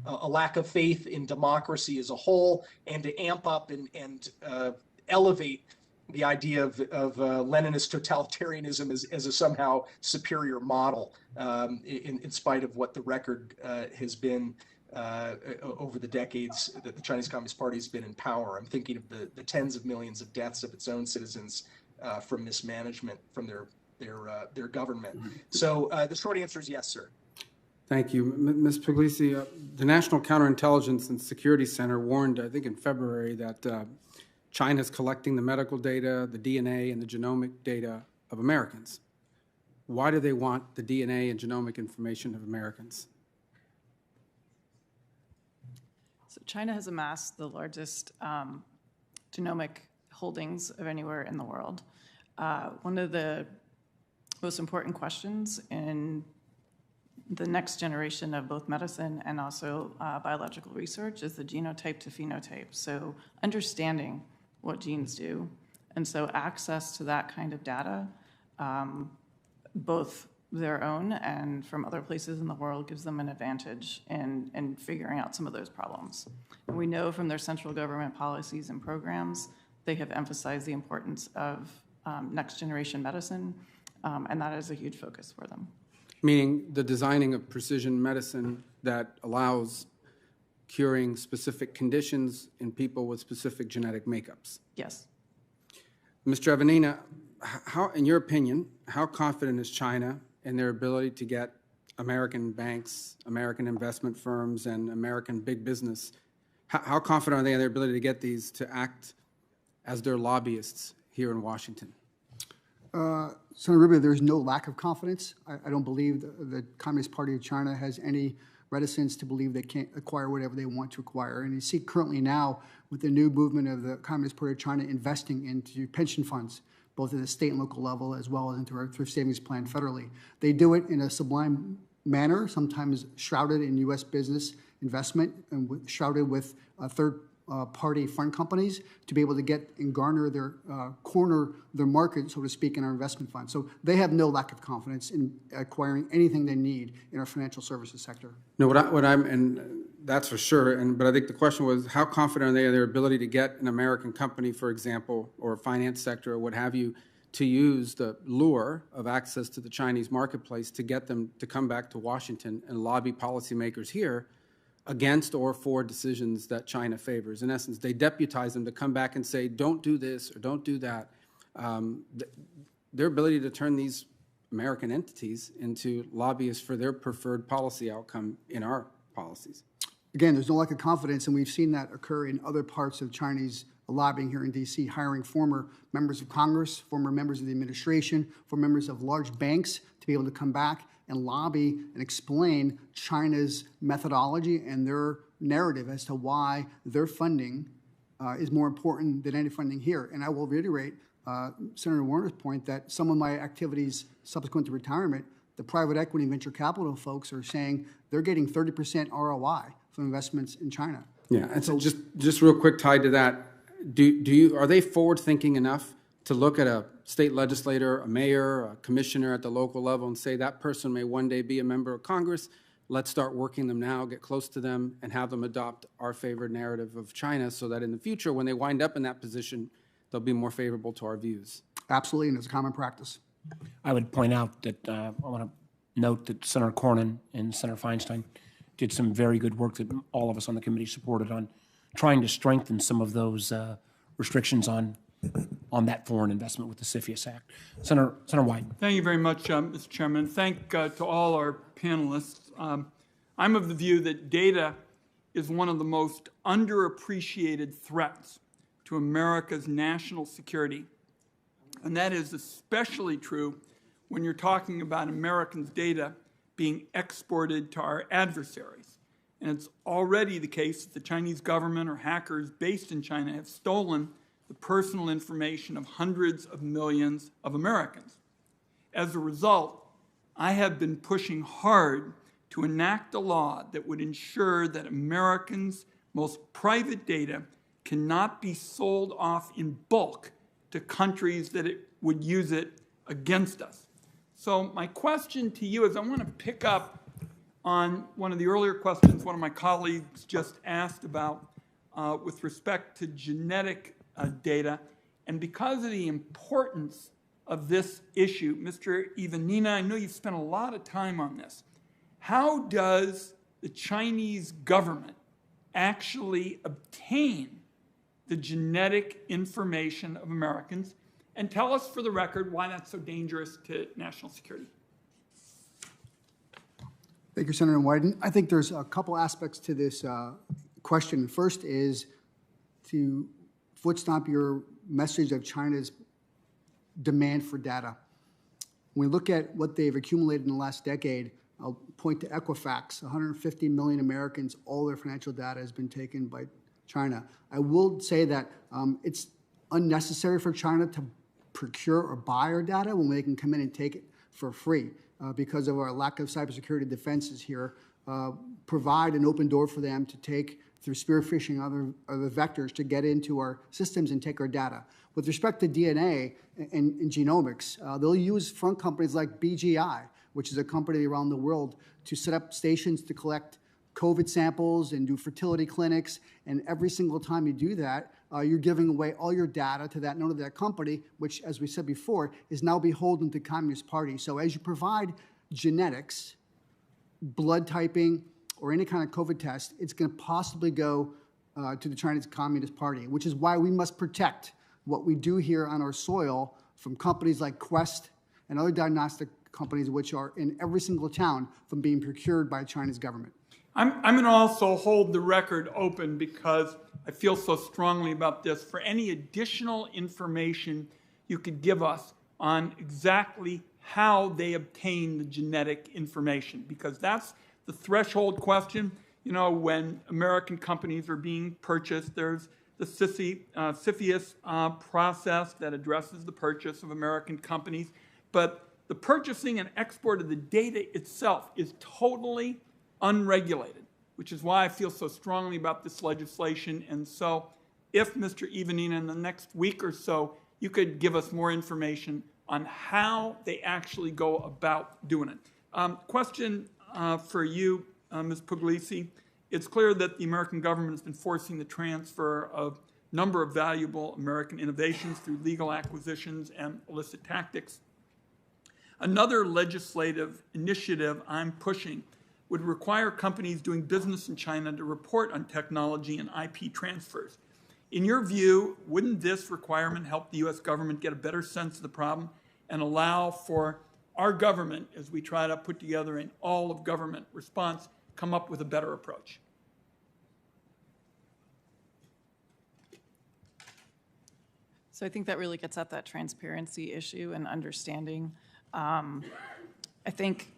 a lack of faith in democracy as a whole, and to amp up and elevate the idea of Leninist totalitarianism as a somehow superior model, in spite of what the record has been over the decades that the Chinese Communist Party has been in power. I'm thinking of the tens of millions of deaths of its own citizens from mismanagement from their government. So the short answer is yes, sir. Thank you. Ms. Puglisi, the National Counterintelligence and Security Center warned, I think in February, that China's collecting the medical data, the DNA, and the genomic data of Americans. Why do they want the DNA and genomic information of Americans? So China has amassed the largest genomic holdings of anywhere in the world. One of the most important questions in the next generation of both medicine and also biological research is the genotype to phenotype. So understanding what genes do. And so access to that kind of data, both their own and from other places in the world, gives them an advantage in figuring out some of those problems. And we know from their central government policies and programs, they have emphasized the importance of next generation medicine, and that is a huge focus for them. Meaning the designing of precision medicine that allows curing specific conditions in people with specific genetic makeups. Yes. Mr. Evanina, how, in your opinion, how confident is China in their ability to get American banks, American investment firms, and American big business, how confident are they in their ability to get these to act as their lobbyists here in Washington? Senator Rubio, there's no lack of confidence. I don't believe the Communist Party of China has any reticence to believe they can't acquire whatever they want to acquire. And you see currently now with the new movement of the Communist Party of China investing into pension funds, both at the state and local level, as well as into our thrift savings plan federally. They do it in a sublime manner, sometimes shrouded in U.S. business investment and shrouded with third-party fund companies to be able to get and garner their corner their market, so to speak, in our investment fund. So they have no lack of confidence in acquiring anything they need in our financial services sector. No, and that's for sure. But I think the question was, how confident are they in their ability to get an American company, for example, or a finance sector or what have you, to use the lure of access to the Chinese marketplace to get them to come back to Washington and lobby policymakers here against or for decisions that China favors. In essence, they deputize them to come back and say, don't do this or don't do that. Their ability to turn these American entities into lobbyists for their preferred policy outcome in our policies. Again, there's no lack of confidence, and we've seen that occur in other parts of Chinese lobbying here in D.C., hiring former members of Congress, former members of the administration, former members of large banks to be able to come back and lobby and explain China's methodology and their narrative as to why their funding is more important than any funding here. And I will reiterate Senator Warner's point that some of my activities subsequent to retirement, the private equity and venture capital folks are saying they're getting 30% ROI from investments in China. Yeah, and so just real quick tied to that, are they forward-thinking enough to look at a state legislator, a mayor, a commissioner at the local level and say that person may one day be a member of Congress? Let's start working them now, get close to them, and have them adopt our favored narrative of China so that in the future, when they wind up in that position, they'll be more favorable to our views. Absolutely, and it's a common practice. I would point out that I want to note that Senator Cornyn and Senator Feinstein did some very good work that all of us on the committee supported on trying to strengthen some of those restrictions on that foreign investment with the CFIUS Act. Senator Wyden. Thank you very much, Mr. Chairman. Thank to all our panelists. I'm of the view that data is one of the most underappreciated threats to America's national security. And that is especially true when you're talking about Americans' data being exported to our adversaries. And it's already the case that the Chinese government or hackers based in China have stolen the personal information of hundreds of millions of Americans. As a result, I have been pushing hard to enact a law that would ensure that Americans' most private data cannot be sold off in bulk to countries that would use it against us. So my question to you is, I want to pick up on one of the earlier questions one of my colleagues just asked about with respect to genetic data. And because of the importance of this issue, Mr. Evanina, I know you've spent a lot of time on this. How does the Chinese government actually obtain the genetic information of Americans? And tell us for the record why that's so dangerous to national security. Thank you, Senator Wyden. I think there's a couple aspects to this question. First is to foot stomp your message of China's demand for data. When we look at what they've accumulated in the last decade, I'll point to Equifax. 150 million Americans, all their financial data has been taken by China. I will say that it's unnecessary for China to procure or buy our data when they can come in and take it for free because of our lack of cybersecurity defenses here, provide an open door for them to take through spear phishing and other vectors to get into our systems and take our data. With respect to DNA and genomics, they'll use front companies like BGI, which is a company around the world, to set up stations to collect COVID samples and do fertility clinics. And every single time you do that, you're giving away all your data to that known to that company, which, as we said before, is now beholden to the Communist Party. So as you provide genetics, blood typing, or any kind of COVID test, it's going to possibly go to the Chinese Communist Party, which is why we must protect what we do here on our soil from companies like Quest and other diagnostic companies which are in every single town from being procured by the Chinese government. I'm going to also hold the record open because I feel so strongly about this for any additional information you could give us on exactly how they obtain the genetic information, because that's the threshold question. You know, when American companies are being purchased, there's the CFIUS process that addresses the purchase of American companies. But the purchasing and export of the data itself is totally unregulated, which is why I feel so strongly about this legislation. And so if, Mr. Ivanina, in the next week or so, you could give us more information on how they actually go about doing it. Question for you, Ms. Puglisi. It's clear that the American government has been forcing the transfer of a number of valuable American innovations through legal acquisitions and illicit tactics. Another legislative initiative I'm pushing would require companies doing business in China to report on technology and IP transfers. In your view, wouldn't this requirement help the U.S. government get a better sense of the problem and allow for our government, as we try to put together an all-of-government response, come up with a better approach? So I think that really gets at that transparency issue and understanding. I think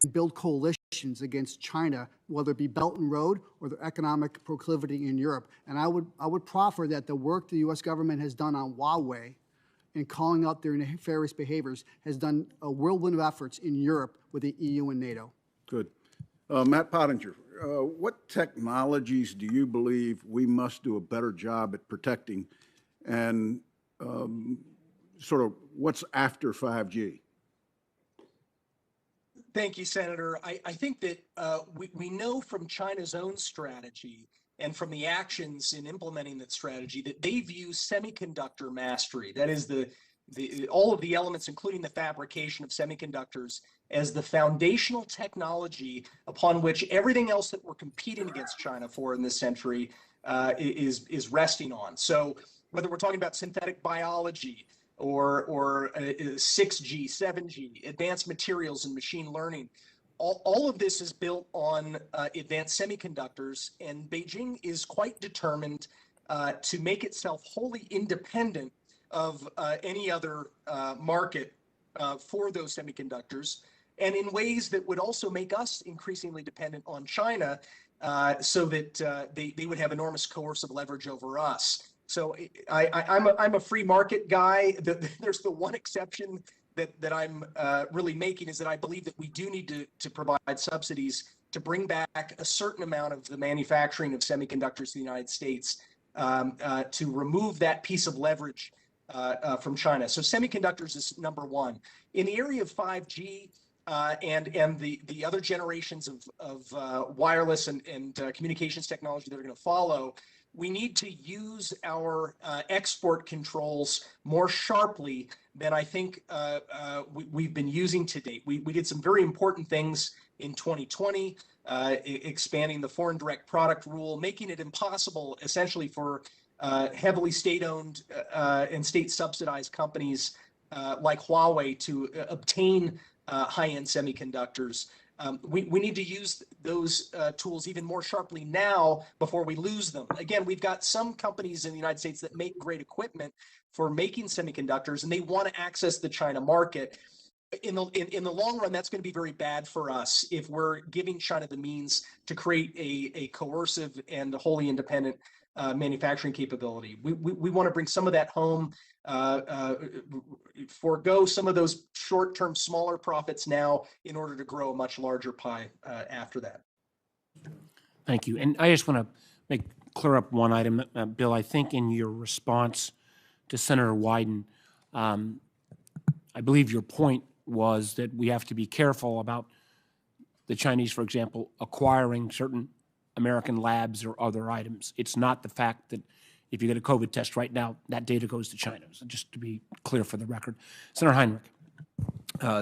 build coalitions against China, whether it be Belt and Road or the economic proclivity in Europe. And I would proffer that the work the U.S. government has done on Huawei in calling out their nefarious behaviors has done a whirlwind of efforts in Europe with the EU and NATO. Good. Matt Pottinger, what technologies do you believe we must do a better job at protecting, and sort of what's after 5G? Thank you, Senator. I think that we know from China's own strategy and from the actions in implementing that strategy that they view semiconductor mastery, that is all of the elements, including the fabrication of semiconductors, as the foundational technology upon which everything else that we're competing against China for in this century is resting on. So whether we're talking about synthetic biology or 6G, 7G, advanced materials and machine learning, all of this is built on advanced semiconductors, and Beijing is quite determined to make itself wholly independent of any other market for those semiconductors, and in ways that would also make us increasingly dependent on China, so that they would have enormous coercive leverage over us. So I'm a free market guy. There's the one exception that I'm really making, is that I believe that we do need to provide subsidies to bring back a certain amount of the manufacturing of semiconductors to the United States, to remove that piece of leverage from China. So semiconductors is number one. In the area of 5G and the other generations of wireless and communications technology that are going to follow, we need to use our export controls more sharply than I think we've been using to date. We did some very important things in 2020, expanding the foreign direct product rule, making it impossible essentially for heavily state-owned and state-subsidized companies like Huawei to obtain high-end semiconductors. We need to use those tools even more sharply now before we lose them. Again, we've got some companies in the United States that make great equipment for making semiconductors, and they want to access the China market. In the long run, that's going to be very bad for us if we're giving China the means to create a coercive and wholly independent manufacturing capability. We want to bring some of that home, forego some of those short-term smaller profits now in order to grow a much larger pie after that. Thank you. And I just want to clear up one item, Bill. I think in your response to Senator Wyden, I believe your point was that we have to be careful about the Chinese, for example, acquiring certain American labs or other items. It's not the fact that if you get a COVID test right now, that data goes to China. So just to be clear for the record. Senator Heinrich.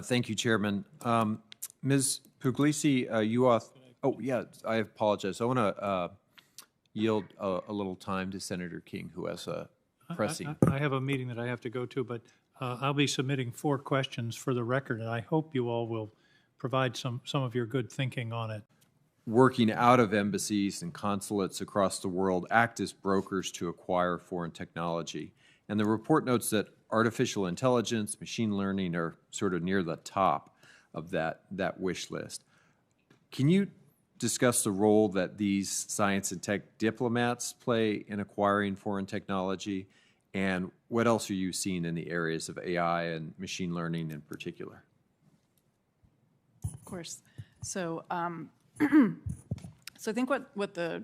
Thank you, Chairman. Ms. Puglisi, I apologize. I want to yield a little time to Senator King, who has a pressing. I have a meeting that I have to go to, but I'll be submitting 4 questions for the record, and I hope you all will provide some of your good thinking on it. Working out of embassies and consulates across the world act as brokers to acquire foreign technology. And the report notes that artificial intelligence, machine learning are sort of near the top of that wish list. Can you discuss the role that these science and tech diplomats play in acquiring foreign technology? And what else are you seeing in the areas of AI and machine learning in particular? Of course. So, so I think what the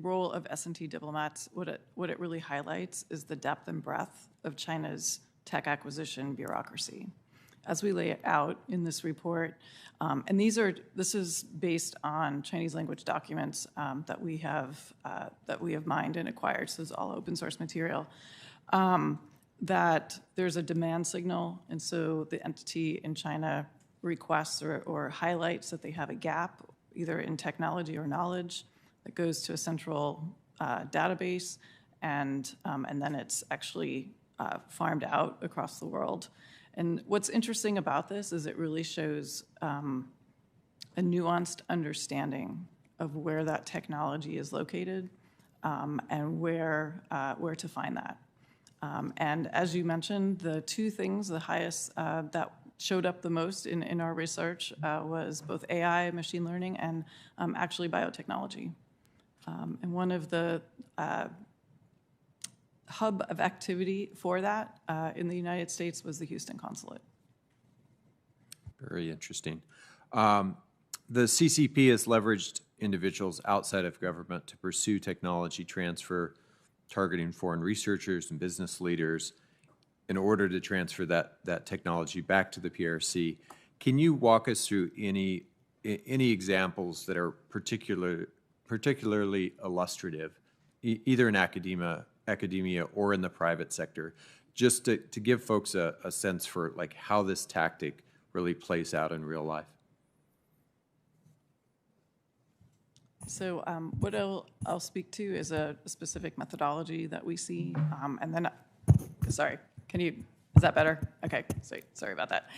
role of S&T diplomats, what it really highlights is the depth and breadth of China's tech acquisition bureaucracy. As we lay it out in this report, and this is based on Chinese language documents that we have mined and acquired, so it's all open source material, that there's a demand signal, and so the entity in China requests or highlights that they have a gap either in technology or knowledge that goes to a central database, and then it's actually farmed out across the world. And what's interesting about this is it really shows a nuanced understanding of where that technology is located and where to find that. And as you mentioned, the 2 things, the highest that showed up the most in our research was both AI, machine learning, and actually biotechnology. And one of the hub of activity for that in the United States was the Houston consulate. Very interesting. The CCP has leveraged individuals outside of government to pursue technology transfer, targeting foreign researchers and business leaders in order to transfer that technology back to the PRC. Can you walk us through any examples that are particularly illustrative, either in academia or in the private sector, just to give folks a sense for like how this tactic really plays out in real life? So what I'll speak to is a specific methodology that we see, and then, sorry, is that better? Okay, sorry about that.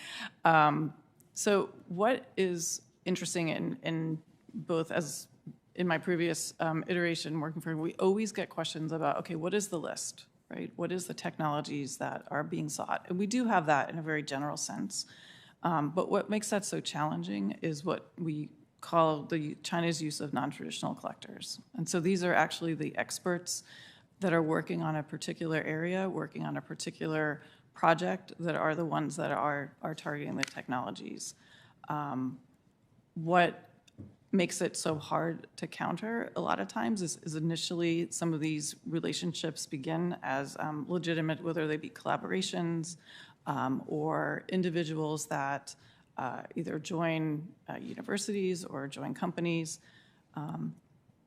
So what is interesting in both, as in my previous iteration working for, we always get questions about, okay, what is the list, right? What is the technologies that are being sought? And we do have that in a very general sense. But what makes that so challenging is what we call China's use of non-traditional collectors. And so these are actually the experts that are working on a particular area, working on a particular project, that are the ones that are targeting the technologies. What makes it so hard to counter a lot of times is initially some of these relationships begin as legitimate, whether they be collaborations or individuals that either join universities or join companies.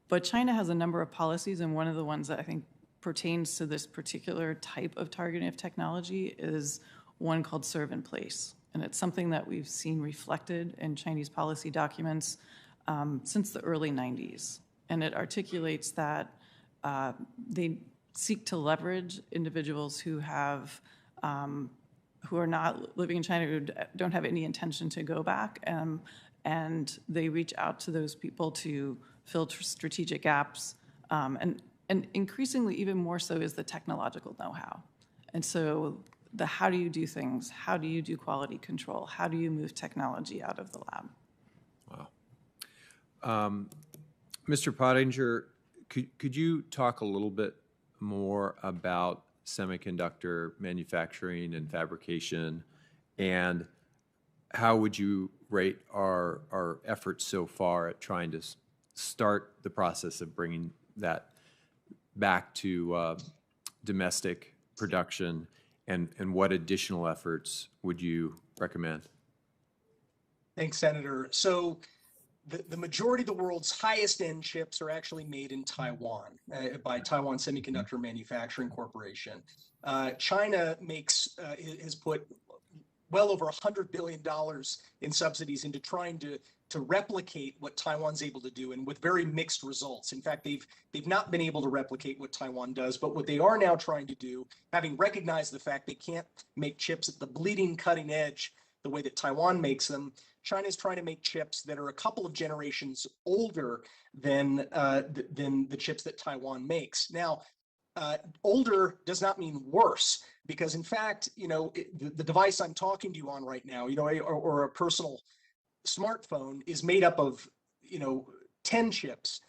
But China has a number of policies, and one of the ones that I think pertains to this particular type of targeting of technology is one called serve in place. And it's something that we've seen reflected in Chinese policy documents since the early 90s. And it articulates that they seek to leverage individuals who have who are not living in China, who don't have any intention to go back, and they reach out to those people to fill strategic gaps, and increasingly even more so is the technological know-how. And so the how do you do things, how do you do quality control, how do you move technology out of the lab? Wow. Mr. Pottinger, could you talk a little bit more about semiconductor manufacturing and fabrication, and how would you rate our efforts so far at trying to start the process of bringing that back to domestic production, and what additional efforts would you recommend? Thanks, Senator. So the majority of the world's highest end chips are actually made in Taiwan by Taiwan Semiconductor Manufacturing Corporation. China has put well over $100 billion in subsidies into trying to replicate what Taiwan's able to do, and with very mixed results. In fact, they've not been able to replicate what Taiwan does, but what they are now trying to do, having recognized the fact they can't make chips at the bleeding cutting edge the way that Taiwan makes them, China is trying to make chips that are a couple of generations older than the chips that Taiwan makes. Now, older does not mean worse, because in fact, the device I'm talking to you on right now, or a personal smartphone, is made up of 10 chips,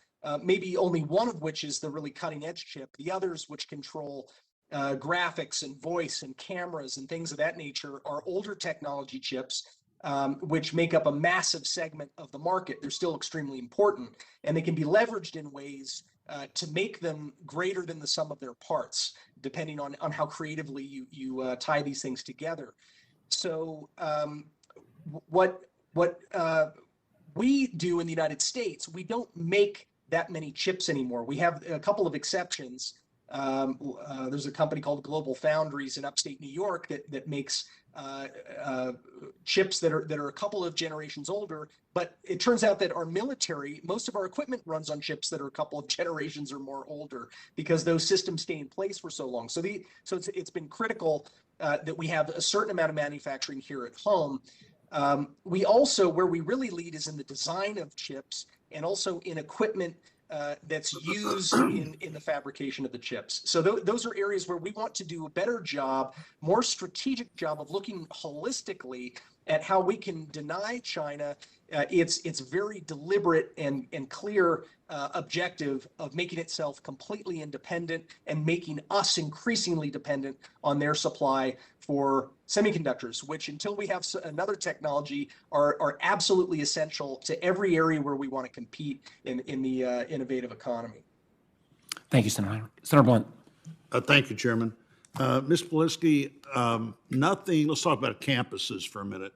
maybe only one of which is the really cutting edge chip. The others, which control graphics and voice and cameras and things of that nature, are older technology chips, which make up a massive segment of the market. They're still extremely important, and they can be leveraged in ways to make them greater than the sum of their parts, depending on how creatively you tie these things together. So what we do in the United States, we don't make that many chips anymore. We have a couple of exceptions. There's a company called Global Foundries in upstate New York that makes chips that are a couple of generations older, but it turns out that our military, most of our equipment runs on chips that are a couple of generations or more older, because those systems stay in place for so long. So it's been critical that we have a certain amount of manufacturing here at home. We also, where we really lead is in the design of chips, and also in equipment that's used in the fabrication of the chips. So those are areas where we want to do a better job, more strategic job of looking holistically at how we can deny China its very deliberate and clear objective of making itself completely independent and making us increasingly dependent on their supply for semiconductors, which until we have another technology are absolutely essential to every area where we want to compete in the innovative economy. Thank you, Senator. Senator Blunt. Thank you, Chairman. Ms. Polisky, let's talk about campuses for a minute.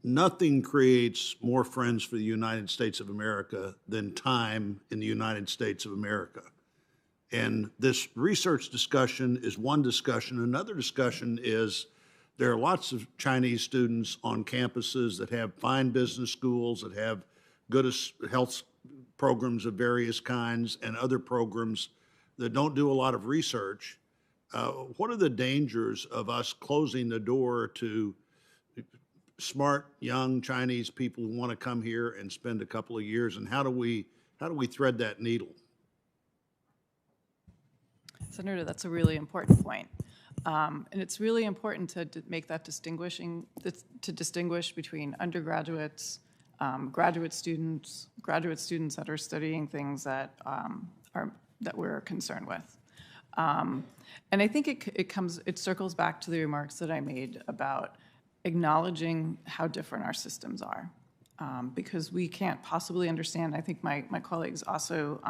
Nothing creates more friends for the United States of America than time in the United States of America. And this research discussion is one discussion. Another discussion is there are lots of Chinese students on campuses that have fine business schools, that have good health programs of various kinds, and other programs that don't do a lot of research. What are the dangers of us closing the door to smart, young Chinese people who want to come here and spend a couple of years, and how do we thread that needle? Senator, that's a really important point. And it's really important to make that distinguish between undergraduates, graduate students that are studying things that we're concerned with. And I think it circles back to the remarks that I made about acknowledging how different our systems are. Because we can't possibly understand, I think my colleagues also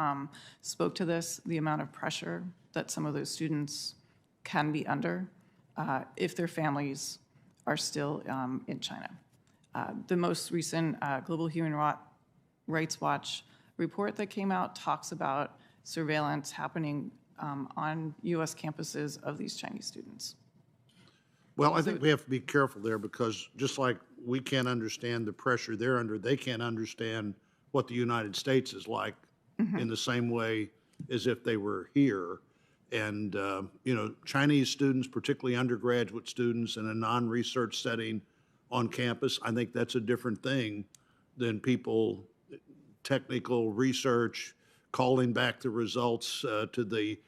spoke to this, the amount of pressure that some of those students can be under if their families are still in China. The most recent Global Human Rights Watch report that came out talks about surveillance happening on U.S. campuses of these Chinese students. Well, I think we have to be careful there, because just like we can't understand the pressure they're under, they can't understand what the United States is like in the same way as if they were here. And, Chinese students, particularly undergraduate students in a non-research setting on campus, I think that's a different thing than people, technical research, calling back the results to the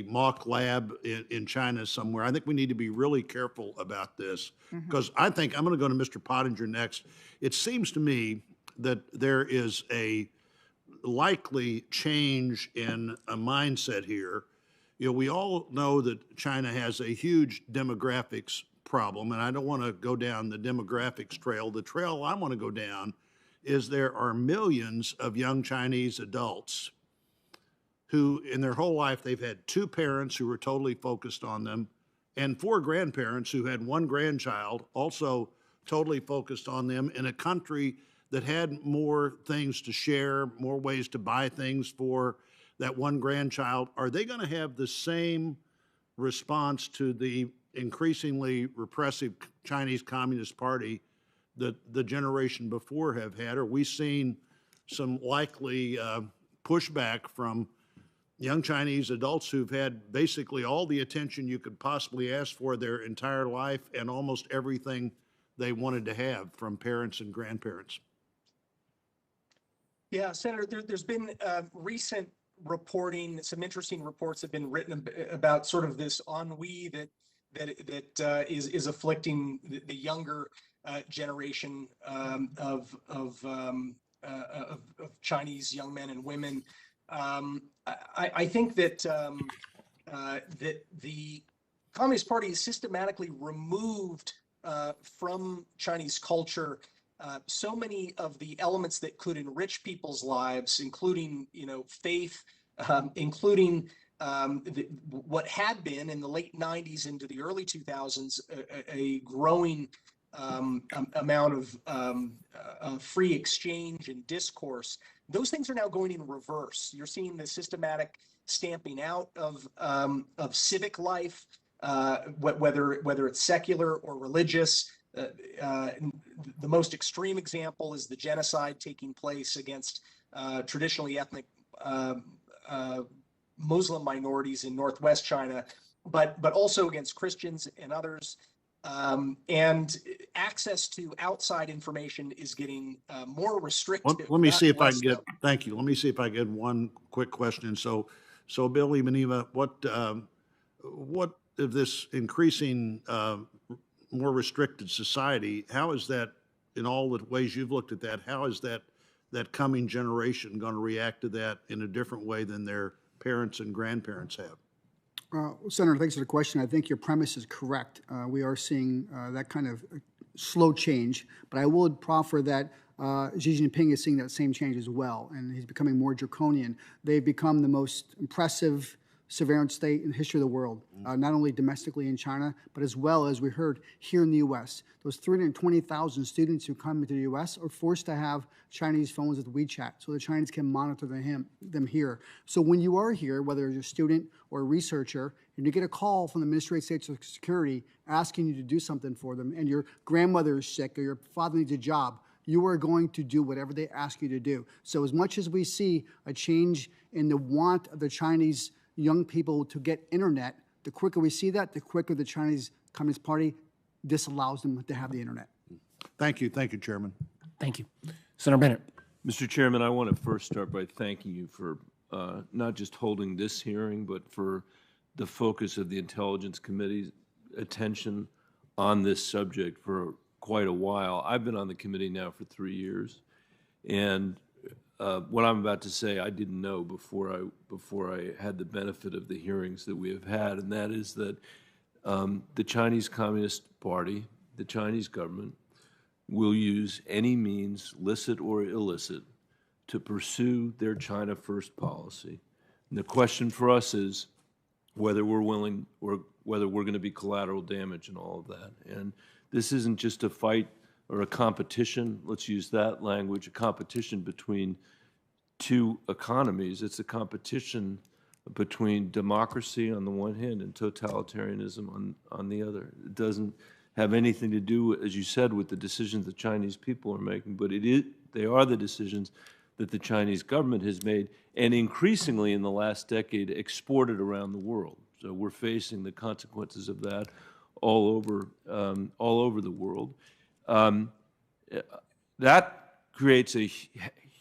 mock lab in China somewhere. I think we need to be really careful about this, because I think I'm going to go to Mr. Pottinger next. It seems to me that there is a likely change in a mindset here. We all know that China has a huge demographics problem, and I don't want to go down the demographics trail. The trail I want to go down is there are millions of young Chinese adults who in their whole life they've had two parents who were totally focused on them, and four grandparents who had one grandchild also totally focused on them, in a country that had more things to share, more ways to buy things for that one grandchild. Are they going to have the same response to the increasingly repressive Chinese Communist Party that the generation before have had? Are we seeing some likely pushback from young Chinese adults who've had basically all the attention you could possibly ask for their entire life and almost everything they wanted to have from parents and grandparents? Yeah, Senator, there's been recent reporting, some interesting reports have been written about sort of this ennui that is afflicting the younger generation of Chinese young men and women. I think that that the Communist Party has systematically removed from Chinese culture so many of the elements that could enrich people's lives, including faith, including what had been in the late 90s into the early 2000s a growing amount of free exchange and discourse. Those things are now going in reverse. You're seeing the systematic stamping out of civic life, whether it's secular or religious. The most extreme example is the genocide taking place against traditionally ethnic Muslim minorities in Northwest China, but also against Christians and others. and access to outside information is getting more restrictive. Let me see if I less can get, so. thank you. Let me see if I get one quick question. So Billy Maneva, what of this increasing, more restricted society, how is that, in all the ways you've looked at that, how is that coming generation going to react to that in a different way than their parents and grandparents have? Senator, thanks for the question. I think your premise is correct. We are seeing that kind of slow change, but I would proffer that Xi Jinping is seeing that same change as well, and he's becoming more draconian. They've become the most impressive surveillance state in the history of the world, not only domestically in China, but as well as we heard here in the U.S. Those 320,000 students who come into the U.S. are forced to have Chinese phones with WeChat, so the Chinese can monitor them here. So when you are here, whether you're a student or a researcher, and you get a call from the Ministry of State Security asking you to do something for them, and your grandmother is sick or your father needs a job, you are going to do whatever they ask you to do. So as much as we see a change in the want of the Chinese young people to get internet, the quicker we see that, the quicker the Chinese Communist Party disallows them to have the internet. Thank you. Thank you, Chairman. Thank you. Senator Bennett. Mr. Chairman, I want to first start by thanking you for not just holding this hearing, but for the focus of the Intelligence Committee's attention on this subject for quite a while. I've been on the committee now for 3 years, and what I'm about to say I didn't know before I had the benefit of the hearings that we have had, and that is that the Chinese Communist Party, the Chinese government, will use any means, licit or illicit, to pursue their China First policy. And the question for us is whether we're willing or whether we're going to be collateral damage in all of that. And this isn't just a fight or a competition, let's use that language, a competition between two economies. It's a competition between democracy on the one hand and totalitarianism on the other. It doesn't have anything to do, as you said, with the decisions the Chinese people are making, but they are the decisions that the Chinese government has made, and increasingly in the last decade exported around the world. So we're facing the consequences of that all over the world. That creates a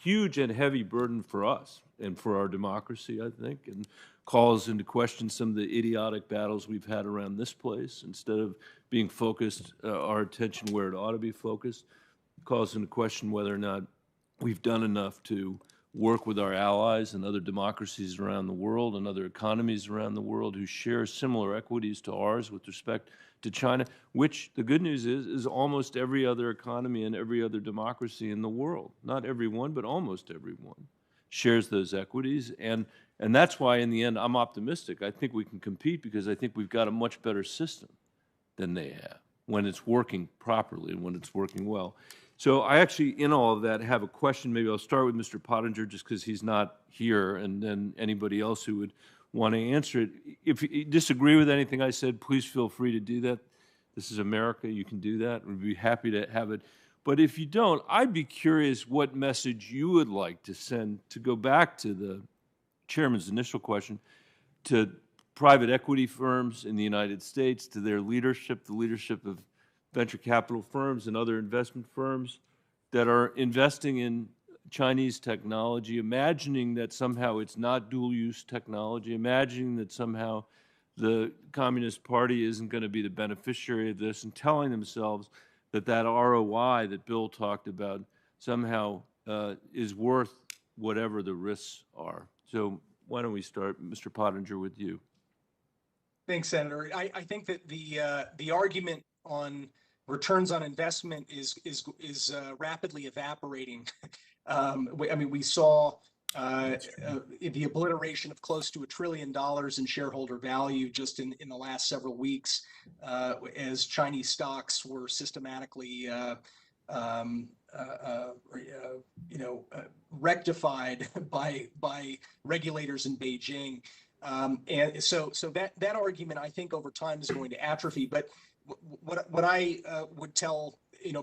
huge and heavy burden for us and for our democracy, I think, and calls into question some of the idiotic battles we've had around this place. Instead of being focused, our attention where it ought to be focused, calls into question whether or not we've done enough to work with our allies and other democracies around the world and other economies around the world who share similar equities to ours with respect to China, which the good news is almost every other economy and every other democracy in the world, not every one, but almost every one, shares those equities. And that's why, in the end, I'm optimistic. I think we can compete because I think we've got a much better system than they have when it's working properly and when it's working well. So I actually, in all of that, have a question. Maybe I'll start with Mr. Pottinger just because he's not here, and then anybody else who would want to answer it. If you disagree with anything I said, please feel free to do that. This is America. You can do that. We'd be happy to have it. But if you don't, I'd be curious what message you would like to send, to go back to the Chairman's initial question, to private equity firms in the United States, to their leadership, the leadership of venture capital firms and other investment firms that are investing in Chinese technology, imagining that somehow it's not dual-use technology, imagining that somehow the Communist Party isn't going to be the beneficiary of this, and telling themselves that that ROI that Bill talked about somehow is worth whatever the risks are. So why don't we start, Mr. Pottinger, with you? Thanks, Senator. I think that the argument on returns on investment is rapidly evaporating. I mean, we saw the obliteration of close to $1 trillion in shareholder value just in the last several weeks, as Chinese stocks were systematically, rectified by regulators in Beijing. And so that argument, I think, over time is going to atrophy. But what I would tell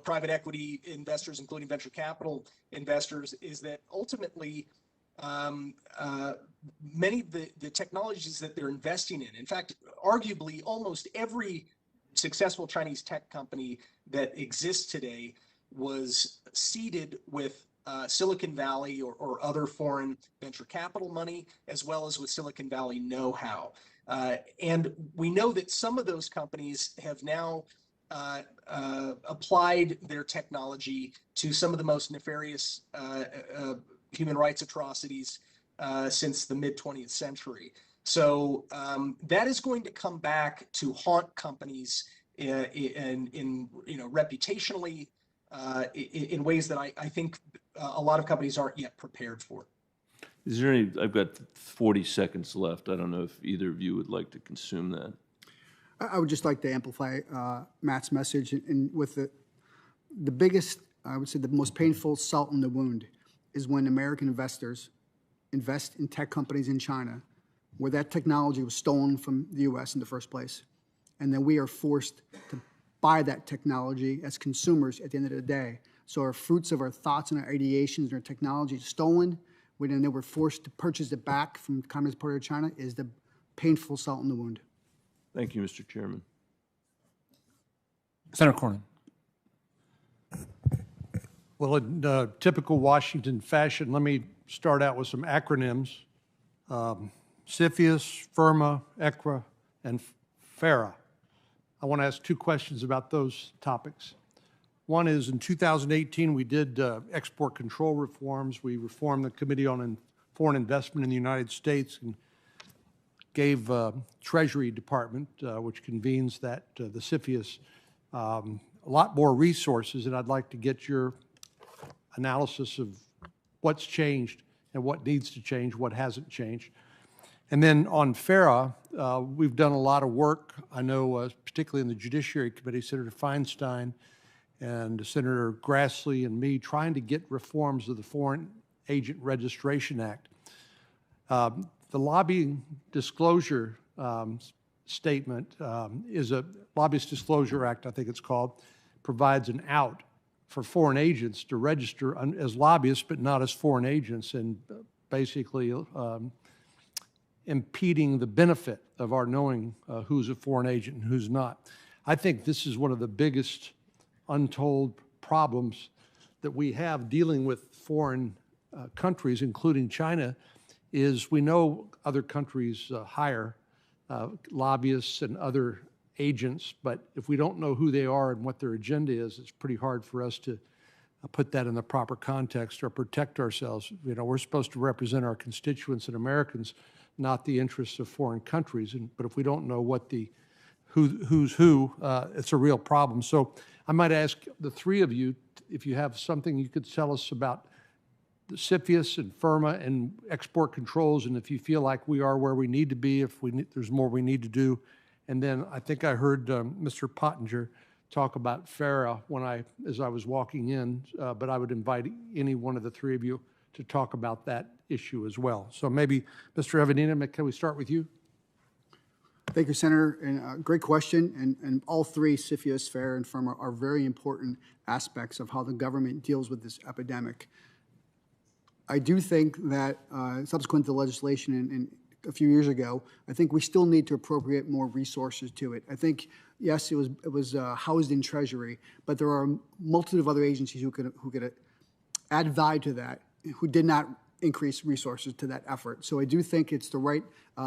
private equity investors, including venture capital investors, is that ultimately many of the technologies that they're investing in fact, arguably almost every successful Chinese tech company that exists today was seeded with Silicon Valley or other foreign venture capital money, as well as with Silicon Valley know-how. And we know that some of those companies have now applied their technology to some of the most nefarious human rights atrocities since the mid-20th century. So that is going to come back to haunt companies in reputationally in ways that I think a lot of companies aren't yet prepared for. Is there any, I've got 40 seconds left. I don't know if either of you would like to consume that. I would just like to amplify Matt's message, and with the biggest, I would say the most painful salt in the wound is when American investors invest in tech companies in China where that technology was stolen from the U.S. in the first place. And then we are forced to buy that technology as consumers at the end of the day. So our fruits of our thoughts and our ideations and our technology is stolen, and then we're forced to purchase it back from the Communist Party of China, is the painful salt in the wound. Thank you, Mr. Chairman. Senator Cornyn. Well, in typical Washington fashion, let me start out with some acronyms. CFIUS, FIRMA, ECRA, and FARA. I want to ask two questions about those topics. One is, in 2018, we did export control reforms. We reformed the Committee on Foreign Investment in the United States and gave Treasury Department, which convenes that, the CFIUS, a lot more resources, and I'd like to get your analysis of what's changed and what needs to change, what hasn't changed. And then on FARA, we've done a lot of work. I know, particularly in the Judiciary Committee, Senator Feinstein and Senator Grassley and me trying to get reforms of the Foreign Agent Registration Act. The Lobbyist Disclosure Statement is a Lobbyist Disclosure Act, I think it's called, provides an out for foreign agents to register as lobbyists, but not as foreign agents, and basically impeding the benefit of our knowing who's a foreign agent and who's not. I think this is one of the biggest untold problems that we have dealing with foreign countries, including China, is we know other countries hire lobbyists and other agents, but if we don't know who they are and what their agenda is, it's pretty hard for us to put that in the proper context or protect ourselves. You know, we're supposed to represent our constituents and Americans, not the interests of foreign countries. But if we don't know what the who's who, it's a real problem. So I might ask the three of you if you have something you could tell us about the CFIUS and FIRMA and export controls, and if you feel like we are where we need to be, if there's more we need to do. And then I think I heard Mr. Pottinger talk about FARA as I was walking in, but I would invite any one of the three of you to talk about that issue as well. So maybe, Mr. Evanina, can we start with you? Thank you, Senator, and great question. And all three, CFIUS, FARA, and FIRMA, are very important aspects of how the government deals with this epidemic. I do think that subsequent to the legislation in a few years ago, I think we still need to appropriate more resources to it. I think, yes, it was housed in Treasury, but there are a multitude of other agencies who could add value to that, who did not increase resources to that effort. So I do think it's the right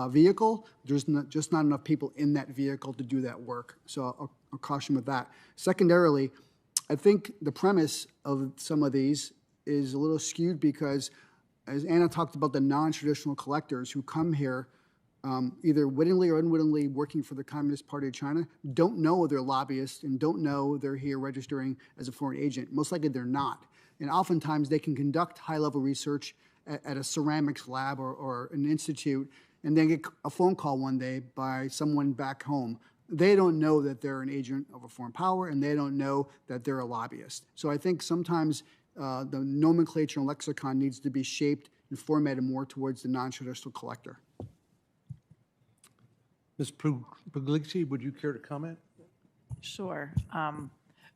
vehicle. There's just not enough people in that vehicle to do that work. So I'll caution with that. Secondarily, I think the premise of some of these is a little skewed because, as Anna talked about, the non-traditional collectors who come here either wittingly or unwittingly working for the Communist Party of China don't know they're lobbyists and don't know they're here registering as a foreign agent. Most likely they're not. And oftentimes they can conduct high-level research at a ceramics lab or an institute and then get a phone call one day by someone back home. They don't know that they're an agent of a foreign power and they don't know that they're a lobbyist. So I think sometimes the nomenclature and lexicon needs to be shaped and formatted more towards the non-traditional collector. Ms. Puglisi, would you care to comment? Sure.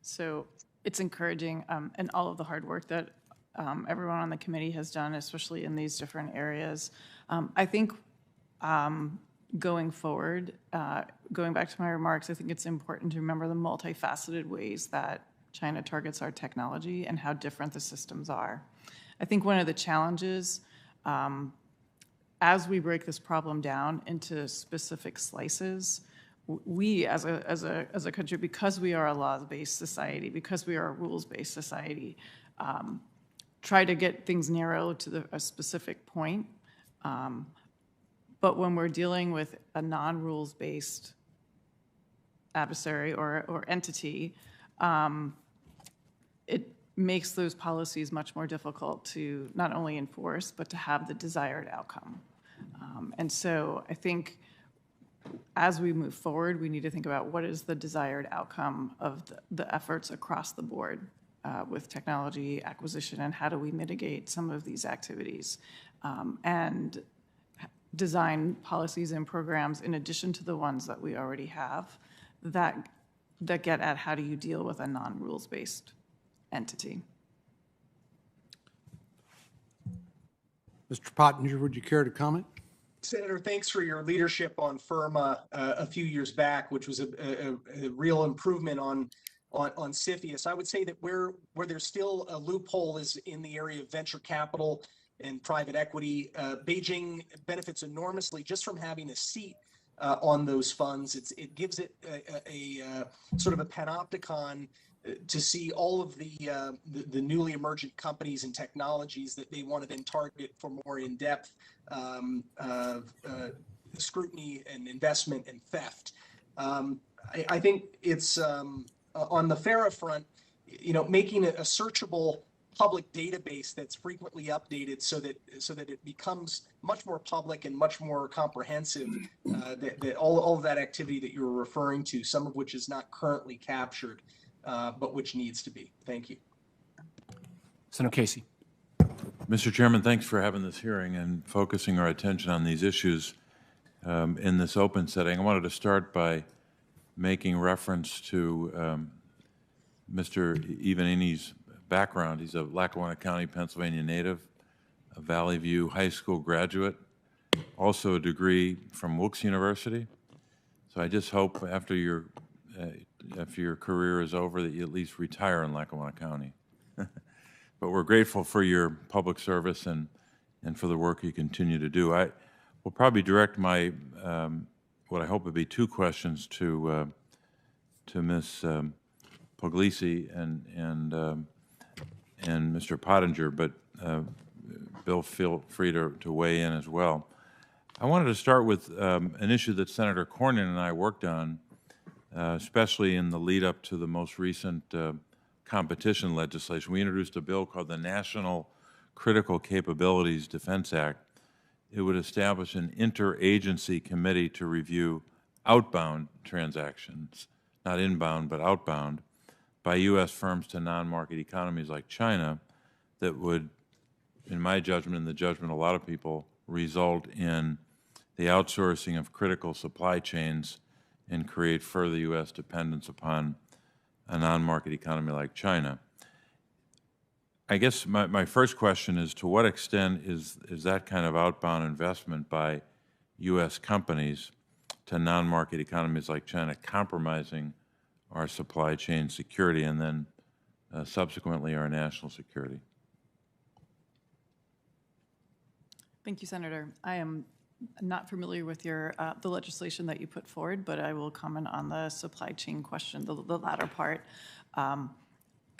So it's encouraging, and all of the hard work that everyone on the committee has done, especially in these different areas. I think going forward, going back to my remarks, I think it's important to remember the multifaceted ways that China targets our technology and how different the systems are. I think one of the challenges as we break this problem down into specific slices, we as a country, because we are a law-based society, because we are a rules-based society, try to get things narrow to a specific point. But when we're dealing with a non-rules-based adversary or entity, it makes those policies much more difficult to not only enforce, but to have the desired outcome. And so I think as we move forward, we need to think about what is the desired outcome of the efforts across the board with technology acquisition, and how do we mitigate some of these activities, and design policies and programs in addition to the ones that we already have that get at how do you deal with a non-rules-based entity. Mr. Pottinger, would you care to comment? Senator, thanks for your leadership on FIRMA a few years back, which was a real improvement on CFIUS. I would say that where there's still a loophole is in the area of venture capital and private equity. Beijing benefits enormously just from having a seat on those funds. It gives it a sort of a panopticon to see all of the newly emergent companies and technologies that they want to then target for more in-depth scrutiny and investment and theft. I think it's on the FARA front, making it a searchable public database that's frequently updated so that it becomes much more public and much more comprehensive, that all of that activity that you were referring to, some of which is not currently captured, but which needs to be. Thank you. Senator Casey. Mr. Chairman, thanks for having this hearing and focusing our attention on these issues in this open setting. I wanted to start by making reference to Mr. Ivanini's background. He's a Lackawanna County, Pennsylvania native, a Valley View High School graduate, also a degree from Wilkes University. So I just hope after your career is over that you at least retire in Lackawanna County. But we're grateful for your public service and for the work you continue to do. I will probably direct my what I hope would be two questions to Ms. Puglisi and Mr. Pottinger, but Bill, feel free to weigh in as well. I wanted to start with an issue that Senator Cornyn and I worked on, especially in the lead up to the most recent competition legislation. We introduced a bill called the National Critical Capabilities Defense Act. It would establish an interagency committee to review outbound transactions, not inbound, but outbound, by U.S. firms to non-market economies like China that would, in my judgment and the judgment of a lot of people, result in the outsourcing of critical supply chains and create further U.S. dependence upon a non-market economy like China. I guess my first question is, to what extent is that kind of outbound investment by U.S. companies to non-market economies like China compromising our supply chain security and then subsequently our national security? Thank you, Senator. I am not familiar with the legislation that you put forward, but I will comment on the supply chain question, the latter part. I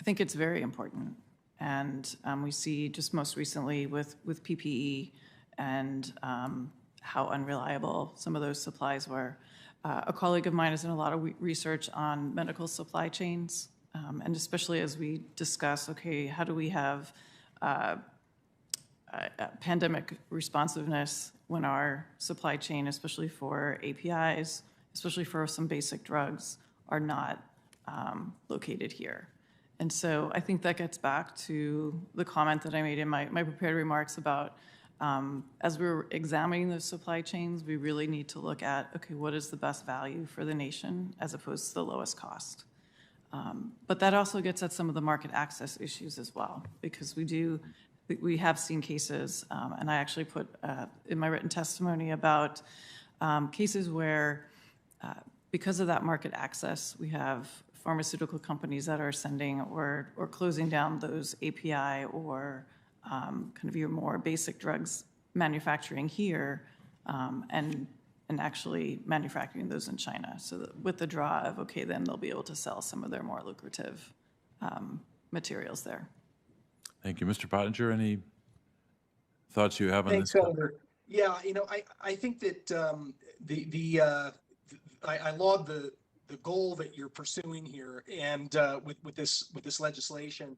think it's very important. And we see just most recently with PPE and how unreliable some of those supplies were. A colleague of mine has done a lot of research on medical supply chains, and especially as we discuss, okay, how do we have pandemic responsiveness when our supply chain, especially for APIs, especially for some basic drugs, are not located here. And so I think that gets back to the comment that I made in my prepared remarks about as we're examining those supply chains, we really need to look at, okay, what is the best value for the nation as opposed to the lowest cost? But that also gets at some of the market access issues as well, because we have seen cases, and I actually put in my written testimony about cases where, because of that market access, we have pharmaceutical companies that are sending or closing down those API or kind of your more basic drugs manufacturing here and actually manufacturing those in China. So that with the draw of, okay, then they'll be able to sell some of their more lucrative materials there. Thank you. Mr. Pottinger, any thoughts you have on Thanks, this? Senator. Yeah, I think that I laud the goal that you're pursuing here, and with this legislation,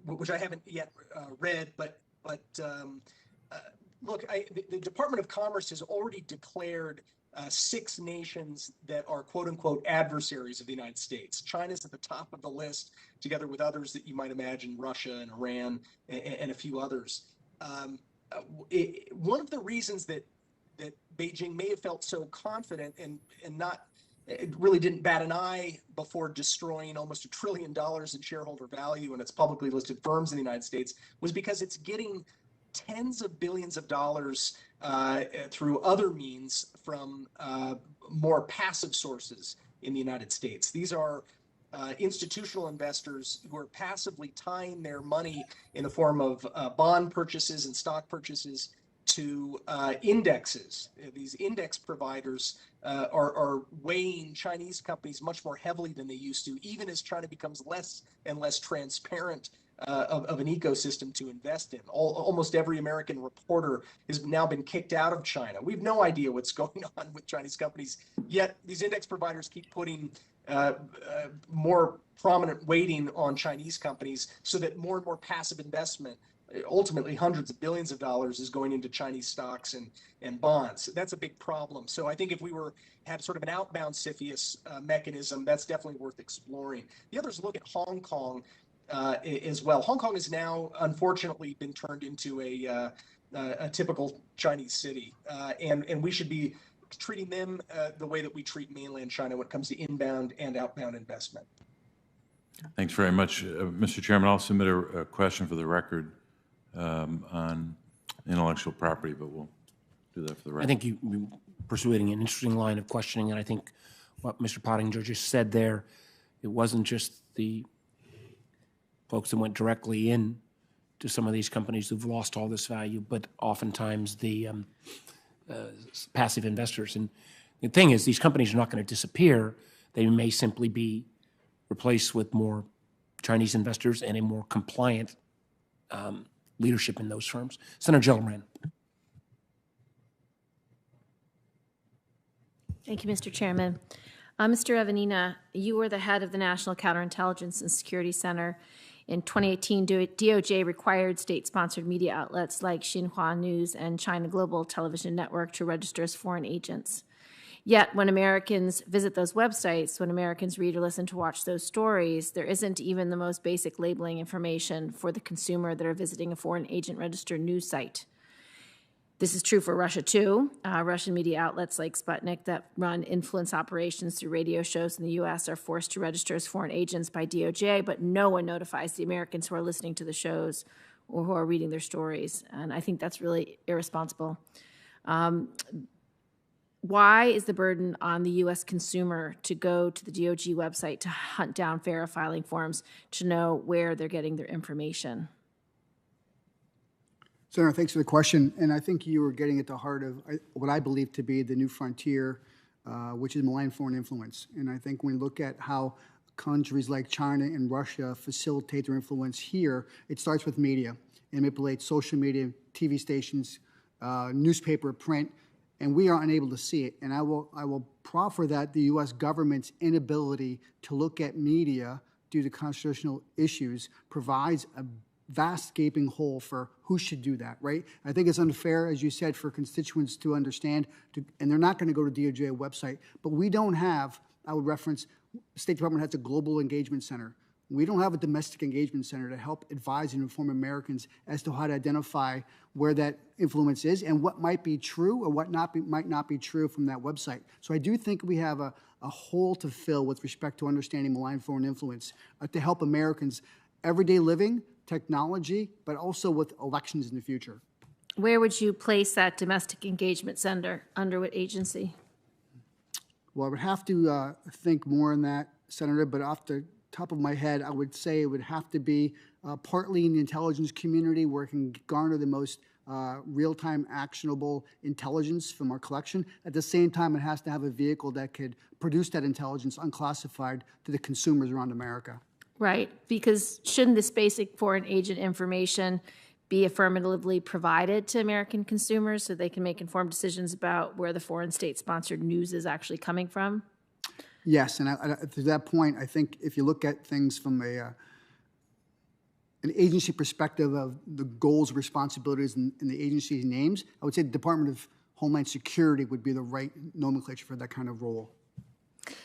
which I haven't yet read, but look, the Department of Commerce has already declared 6 nations that are quote unquote adversaries of the United States. China's at the top of the list, together with others that you might imagine, Russia and Iran and a few others. One of the reasons that Beijing may have felt so confident and not, it really didn't bat an eye before destroying almost $1 trillion in shareholder value in its publicly listed firms in the United States was because it's getting tens of billions of dollars through other means from more passive sources in the United States. These are institutional investors who are passively tying their money in the form of bond purchases and stock purchases to indexes. These index providers are weighing Chinese companies much more heavily than they used to, even as China becomes less and less transparent of an ecosystem to invest in. Almost every American reporter has now been kicked out of China. We have no idea what's going on with Chinese companies, yet these index providers keep putting more prominent weighting on Chinese companies so that more and more passive investment, ultimately hundreds of billions of dollars, is going into Chinese stocks and bonds. That's a big problem. So I think if we had sort of an outbound CFIUS mechanism, that's definitely worth exploring. The others look at Hong Kong as well. Hong Kong has now, unfortunately, been turned into a typical Chinese city, and we should be treating them the way that we treat mainland China when it comes to inbound and outbound investment. Thanks very much. Mr. Chairman, I'll submit a question for the record on intellectual property, but we'll do that for the record. I think you're pursuing an interesting line of questioning, and I think what Mr. Pottinger just said there, it wasn't just the folks that went directly in to some of these companies who've lost all this value, but oftentimes the passive investors. And the thing is, these companies are not going to disappear. They may simply be replaced with more Chinese investors and a more compliant leadership in those firms. Senator Gillibrand. Thank you, Mr. Chairman. Mr. Evanina, you were the head of the National Counterintelligence and Security Center. In 2018, DOJ required state-sponsored media outlets like Xinhua News and China Global Television Network to register as foreign agents. Yet, when Americans visit those websites, when Americans read or listen to watch those stories, there isn't even the most basic labeling information for the consumer that are visiting a foreign agent-registered news site. This is true for Russia, too. Russian media outlets like Sputnik that run influence operations through radio shows in the U.S. are forced to register as foreign agents by DOJ, but no one notifies the Americans who are listening to the shows or who are reading their stories. And I think that's really irresponsible. Why is the burden on the U.S. consumer to go to the DOJ website to hunt down FARA filing forms to know where they're getting their information? Senator, thanks for the question. And I think you were getting at the heart of what I believe to be the new frontier, which is malign foreign influence. And I think when we look at how countries like China and Russia facilitate their influence here, it starts with media. It manipulates social media, TV stations, newspaper, print, and we are unable to see it. And I will proffer that the U.S. government's inability to look at media due to constitutional issues provides a vast gaping hole for who should do that, right? I think it's unfair, as you said, for constituents to understand, and they're not going to go to DOJ website, but we don't have, I would reference, the State Department has a global engagement center. We don't have a domestic engagement center to help advise and inform Americans as to how to identify where that influence is and what might be true or what might not be true from that website. So I do think we have a hole to fill with respect to understanding malign foreign influence to help Americans everyday living, technology, but also with elections in the future. Where would you place that domestic engagement center? Under what agency? Well, I would have to think more on that, Senator, but off the top of my head, I would say it would have to be partly in the intelligence community where it can garner the most real-time actionable intelligence from our collection. At the same time, it has to have a vehicle that could produce that intelligence unclassified to the consumers around America. Right, because shouldn't this basic foreign agent information be affirmatively provided to American consumers so they can make informed decisions about where the foreign state-sponsored news is actually coming from? Yes, and to that point, I think if you look at things from an agency perspective of the goals, responsibilities, and the agency's names, I would say the Department of Homeland Security would be the right nomenclature for that kind of role.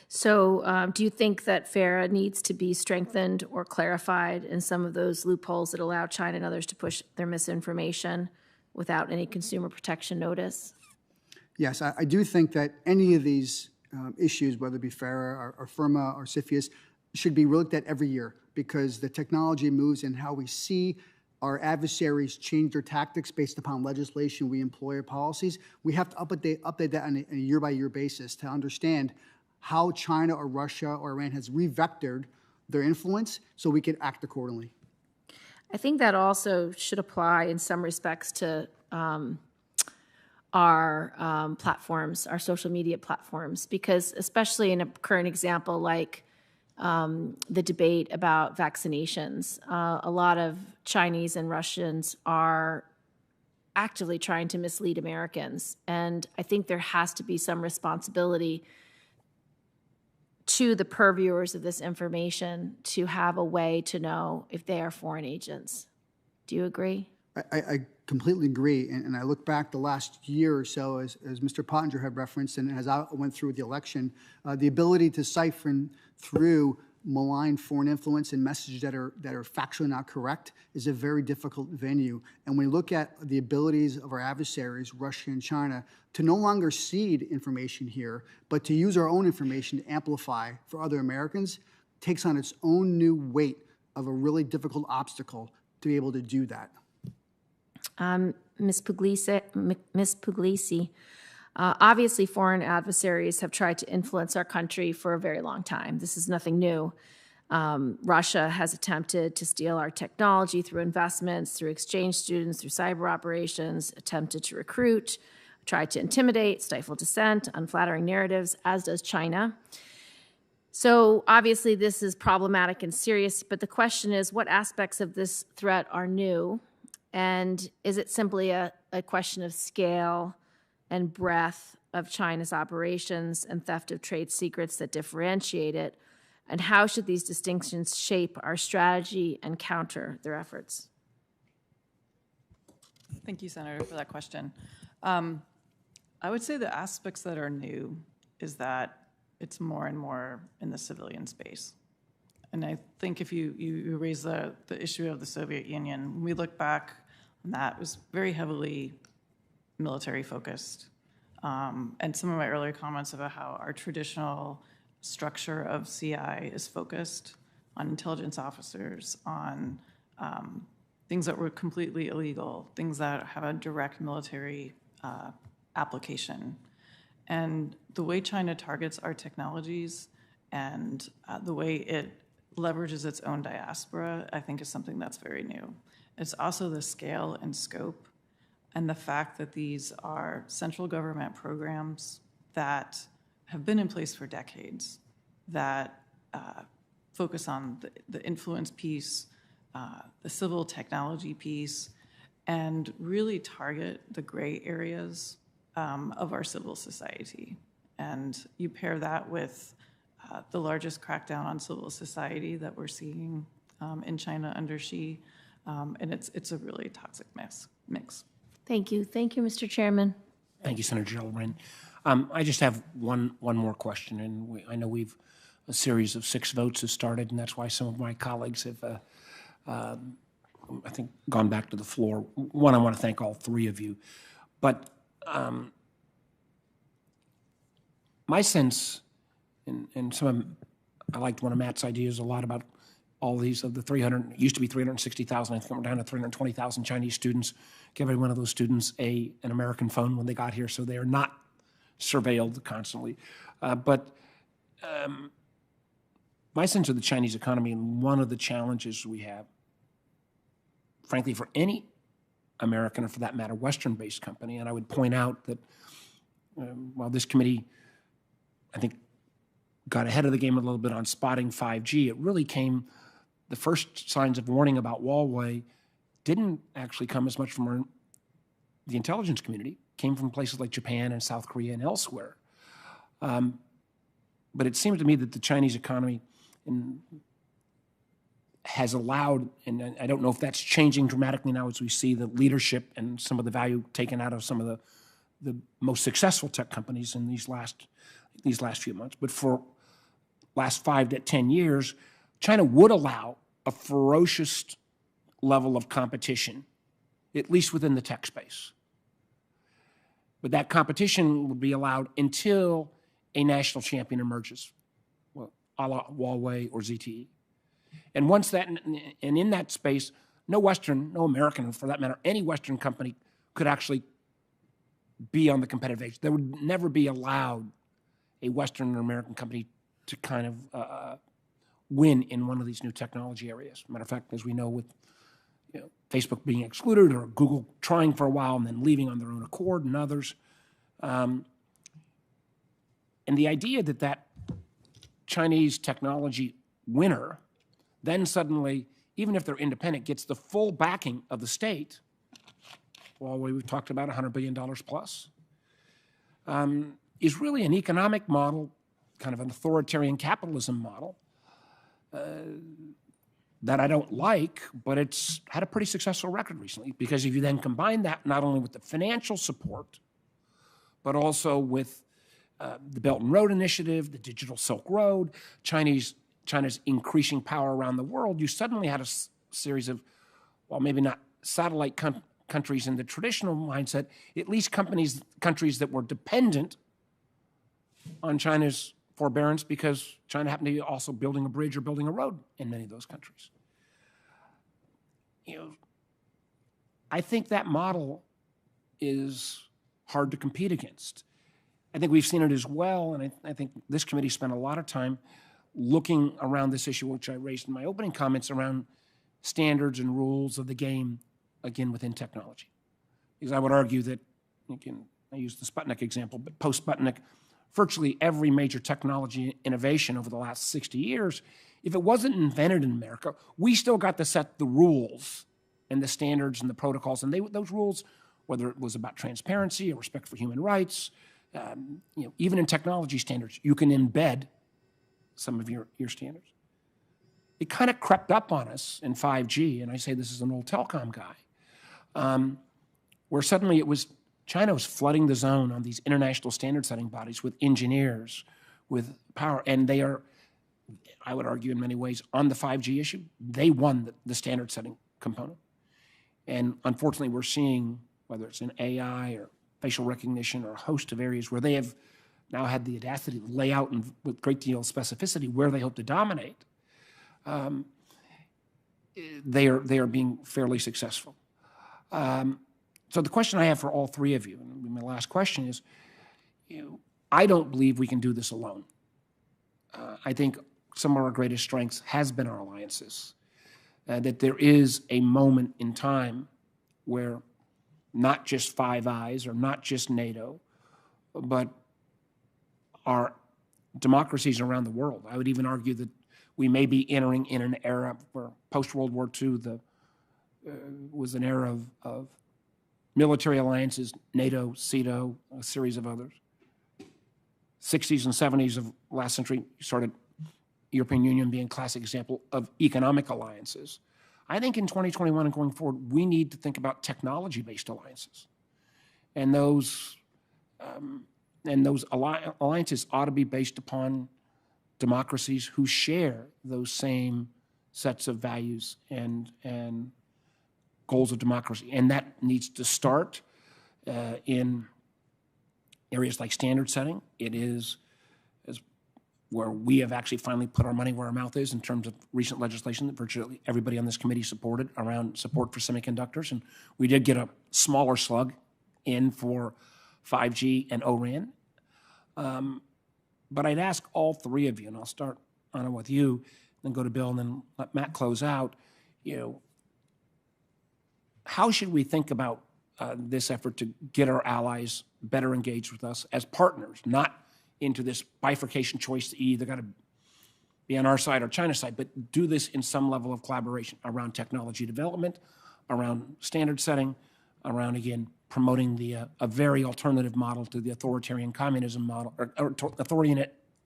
So do you think that FARA needs to be strengthened or clarified in some of those loopholes that allow China and others to push their misinformation without any consumer protection notice? Yes, I do think that any of these issues, whether it be FARA or FIRMA or CFIUS, should be looked at every year because the technology moves and how we see our adversaries change their tactics based upon legislation we employ or policies. We have to update that on a year-by-year basis to understand how China or Russia or Iran has revectored their influence so we can act accordingly. I think that also should apply in some respects to our platforms, our social media platforms, because especially in a current example like the debate about vaccinations, a lot of Chinese and Russians are actively trying to mislead Americans. And I think there has to be some responsibility to the purveyors of this information to have a way to know if they are foreign agents. Do you agree? I completely agree, and I look back the last year or so, as Mr. Pottinger had referenced, and as I went through the election, the ability to siphon through malign foreign influence and messages that are factually not correct is a very difficult venue. And when we look at the abilities of our adversaries, Russia and China, to no longer seed information here, but to use our own information to amplify for other Americans, takes on its own new weight of a really difficult obstacle to be able to do that. Ms. Puglisi, obviously foreign adversaries have tried to influence our country for a very long time. This is nothing new. Russia has attempted to steal our technology through investments, through exchange students, through cyber operations, attempted to recruit, tried to intimidate, stifle dissent, unflattering narratives, as does China. So obviously this is problematic and serious, but the question is, what aspects of this threat are new? And is it simply a question of scale and breadth of China's operations and theft of trade secrets that differentiate it? And how should these distinctions shape our strategy and counter their efforts? Thank you, Senator, for that question. I would say the aspects that are new is that it's more and more in the civilian space. And I think if you raise the issue of the Soviet Union, when we look back on that, it was very heavily military focused. And some of my earlier comments about how our traditional structure of CI is focused on intelligence officers, on things that were completely illegal, things that have a direct military application. And the way China targets our technologies and the way it leverages its own diaspora, I think is something that's very new. It's also the scale and scope and the fact that these are central government programs that have been in place for decades, that focus on the influence piece, the civil technology piece, and really target the gray areas of our civil society. And you pair that with the largest crackdown on civil society that we're seeing in China under Xi, and it's a really toxic mix. Thank you. Thank you, Mr. Chairman. Thank you, Senator Gillibrand. I just have one more question, and I know a series of 6 votes has started, and that's why some of my colleagues have, I think, gone back to the floor. One, I want to thank all 3 of you, but my sense, and I liked one of Matt's ideas a lot about all these of the 300, it used to be 360,000, I think we're down to 320,000 Chinese students, give every one of those students an American phone when they got here, so they are not surveilled constantly. But my sense of the Chinese economy, and one of the challenges we have, frankly, for any American, or for that matter, Western-based company, and I would point out that while this committee, I think, got ahead of the game a little bit on spotting 5G, it really came, the first signs of warning about Huawei didn't actually come as much from the intelligence community, came from places like Japan and South Korea and elsewhere. But it seems to me that the Chinese economy has allowed, and I don't know if that's changing dramatically now as we see the leadership and some of the value taken out of some of the most successful tech companies in these last few months. But for last 5 to 10 years, China would allow a ferocious level of competition, at least within the tech space. But that competition would be allowed until a national champion emerges, well, a la Huawei or ZTE. And once that, and in that space, no Western, no American, or for that matter, any Western company could actually be on the competitive edge. There would never be allowed a Western or American company to kind of win in one of these new technology areas. Matter of fact, as we know, with Facebook being excluded, or Google trying for a while and then leaving on their own accord, and others. And the idea that Chinese technology winner then suddenly, even if they're independent, gets the full backing of the state, well, we've talked about $100 billion plus, is really an economic model, kind of an authoritarian capitalism model, that I don't like, but it's had a pretty successful record recently, because if you then combine that not only with the financial support, but also with the Belt and Road Initiative, the Digital Silk Road, China's increasing power around the world, you suddenly had a series of, well, maybe not satellite countries in the traditional mindset, at least countries that were dependent on China's forbearance because China happened to be also building a bridge or building a road in many of those countries. I think that model is hard to compete against. I think we've seen it as well, and I think this committee spent a lot of time looking around this issue, which I raised in my opening comments, around standards and rules of the game, again, within technology. Because I would argue that, again, I used the Sputnik example, but post-Sputnik, virtually every major technology innovation over the last 60 years, if it wasn't invented in America, we still got to set the rules and the standards and the protocols. And those rules, whether it was about transparency or respect for human rights, even in technology standards, you can embed some of your standards. It kind of crept up on us in 5G, and I say this as an old telecom guy, where suddenly it was China was flooding the zone on these international standard-setting bodies with engineers, with power, and they are, I would argue in many ways, on the 5G issue, they won the standard-setting component. And unfortunately, we're seeing, whether it's in AI or facial recognition or a host of areas where they have now had the audacity to lay out with a great deal of specificity where they hope to dominate, they are being fairly successful. So the question I have for all three of you, and my last question is, I don't believe we can do this alone. I think some of our greatest strengths has been our alliances, that there is a moment in time where not just Five Eyes or not just NATO, but our democracies around the world. I would even argue that we may be entering in an era where post-World War II was an era of military alliances, NATO, CETO, a series of others. 60s and 70s of last century started European Union being a classic example of economic alliances. I think in 2021 and going forward, we need to think about technology-based alliances. And those alliances ought to be based upon democracies who share those same sets of values and goals of democracy. And that needs to start in areas like standard setting. It is, as where we have actually finally put our money where our mouth is in terms of recent legislation that virtually everybody on this committee supported around support for semiconductors. And we did get a smaller slug in for 5G and ORAN. But I'd ask all three of you, and I'll start, Anna, with you, then go to Bill, and then let Matt close out. How should we think about this effort to get our allies better engaged with us as partners, not into this bifurcation choice that you either got to be on our side or China's side, but do this in some level of collaboration around technology development, around standard setting, around, again, promoting a very alternative model to the authoritarian communism model, or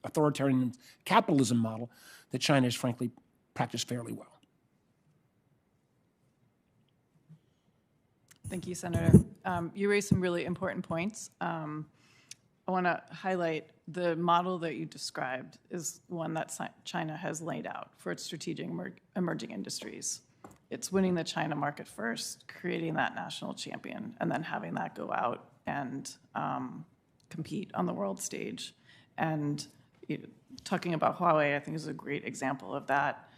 authoritarian capitalism model that China has frankly practiced fairly well. Thank you, Senator. You raised some really important points. I want to highlight the model that you described is one that China has laid out for its strategic emerging industries. It's winning the China market first, creating that national champion, and then having that go out and compete on the world stage. And talking about Huawei, I think, is a great example of that.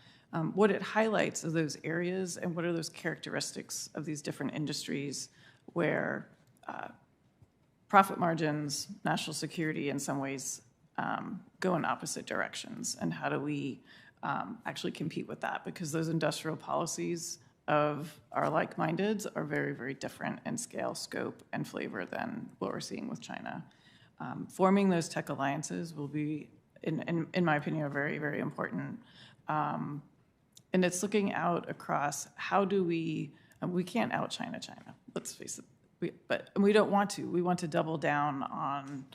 What it highlights are those areas and what are those characteristics of these different industries where profit margins, national security, in some ways, go in opposite directions. And how do we actually compete with that? Because those industrial policies of our like-mindeds are very, very different in scale, scope, and flavor than what we're seeing with China. Forming those tech alliances will be, in my opinion, are very, very important. And it's looking out across how do we can't out-China China, let's face it. But we don't want to. We want to double down on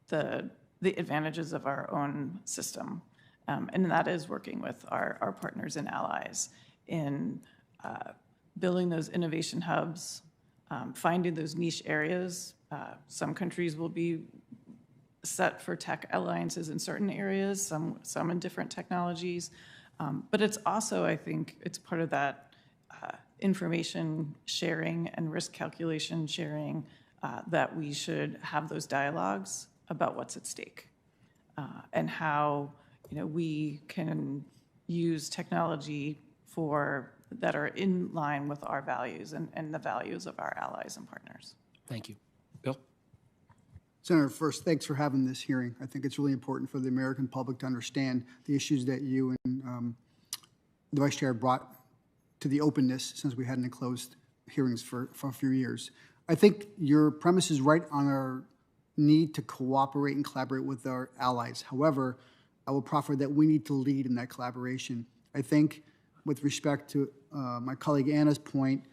the advantages of our own system. And that is working with our partners and allies in building those innovation hubs, finding those niche areas. Some countries will be set for tech alliances in certain areas, some in different technologies. But it's also, I think, it's part of that information sharing and risk calculation sharing that we should have those dialogues about what's at stake and how we can use technology that are in line with our values and the values of our allies and partners. Thank you. Bill? Senator, first, thanks for having this hearing. I think it's really important for the American public to understand the issues that you and the Vice Chair brought to the openness since we hadn't closed hearings for a few years. I think your premise is right on our need to cooperate and collaborate with our allies. However, I will proffer that we need to lead in that collaboration. I think with respect to my colleague Anna's point,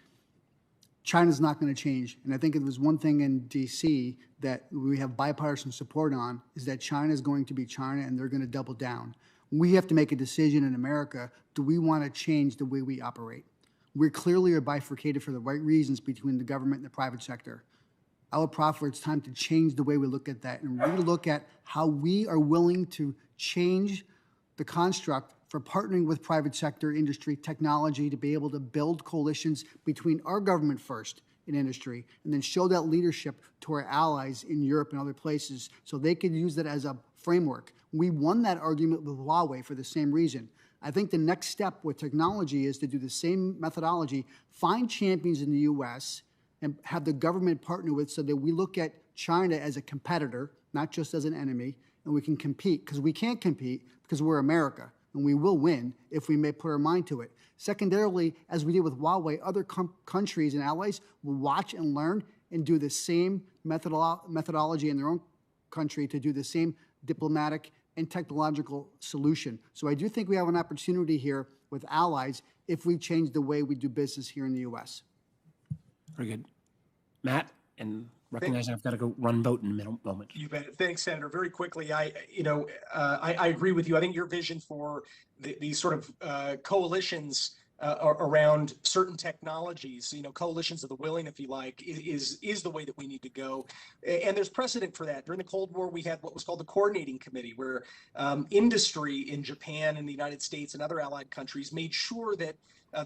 China's not going to change. And I think if there's one thing in D.C. that we have bipartisan support on is that China is going to be China and they're going to double down. We have to make a decision in America. Do we want to change the way we operate? We clearly are bifurcated for the right reasons between the government and the private sector. I would proffer it's time to change the way we look at that and really look at how we are willing to change the construct for partnering with private sector industry technology to be able to build coalitions between our government first in industry and then show that leadership to our allies in Europe and other places so they could use that as a framework. We won that argument with Huawei for the same reason. I think the next step with technology is to do the same methodology, find champions in the U.S. and have the government partner with so that we look at China as a competitor, not just as an enemy, and we can compete, because we can't compete because we're America, and we will win if we may put our mind to it. Secondarily, as we did with Huawei, other countries and allies will watch and learn and do the same methodology in their own country to do the same diplomatic and technological solution. So I do think we have an opportunity here with allies if we change the way we do business here in the U.S. Very good. Matt, and recognizing I've got to go run vote in a moment. You bet. Thanks, Senator. Very quickly, I agree with you. I think your vision for these sort of coalitions around certain technologies, coalitions of the willing, if you like, is the way that we need to go. And there's precedent for that. During the Cold War, we had what was called the Coordinating Committee, where industry in Japan and the United States and other allied countries made sure that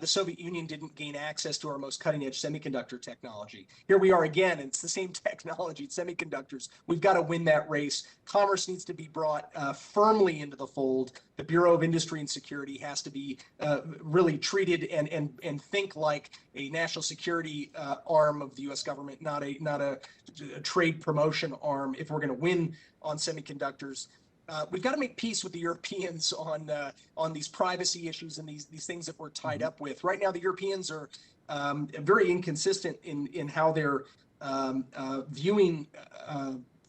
the Soviet Union didn't gain access to our most cutting-edge semiconductor technology. Here we are again, and it's the same technology, it's semiconductors. We've got to win that race. Commerce needs to be brought firmly into the fold. The Bureau of Industry and Security has to be really treated and think like a national security arm of the U.S. government, not a trade promotion arm, if we're going to win on semiconductors. We've got to make peace with the Europeans on these privacy issues and these things that we're tied up with. Right now, the Europeans are very inconsistent in how they're viewing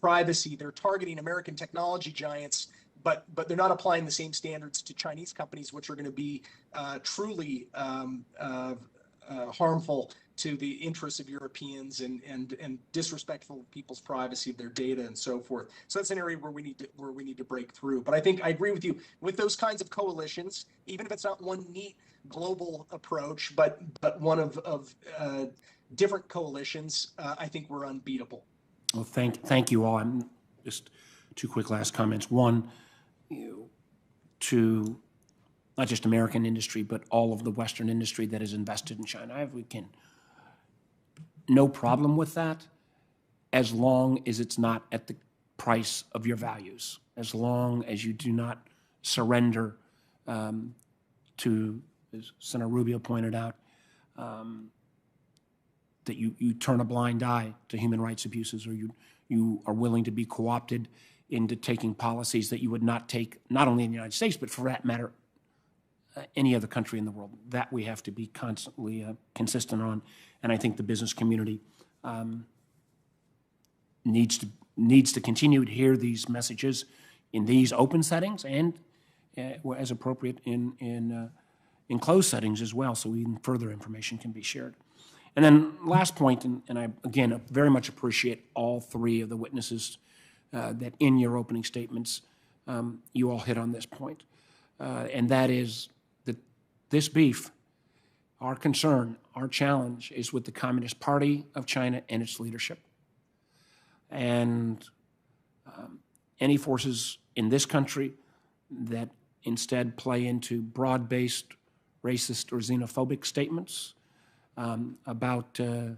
privacy. They're targeting American technology giants, but they're not applying the same standards to Chinese companies, which are going to be truly harmful to the interests of Europeans and disrespectful of people's privacy of their data and so forth. So that's an area where we need to break through. But I think I agree with you with those kinds of coalitions, even if it's not one neat global approach, but one of different coalitions. I think we're unbeatable. Well, thank you all. I'm just two quick last comments. One, to not just American industry, but all of the Western industry that is invested in China. We can no problem with that, as long as it's not at the price of your values, as long as you do not surrender to, as Senator Rubio pointed out, that you turn a blind eye to human rights abuses, or you are willing to be co-opted into taking policies that you would not take, not only in the United States, but for that matter, any other country in the world. That we have to be constantly consistent on. And I think the business community needs to continue to hear these messages in these open settings and, as appropriate, in closed settings as well, so even further information can be shared. And then last point, and I, again, very much appreciate all three of the witnesses that in your opening statements, you all hit on this point. And that is that this beef, our concern, our challenge is with the Communist Party of China and its leadership. And any forces in this country that instead play into broad-based racist or xenophobic statements about the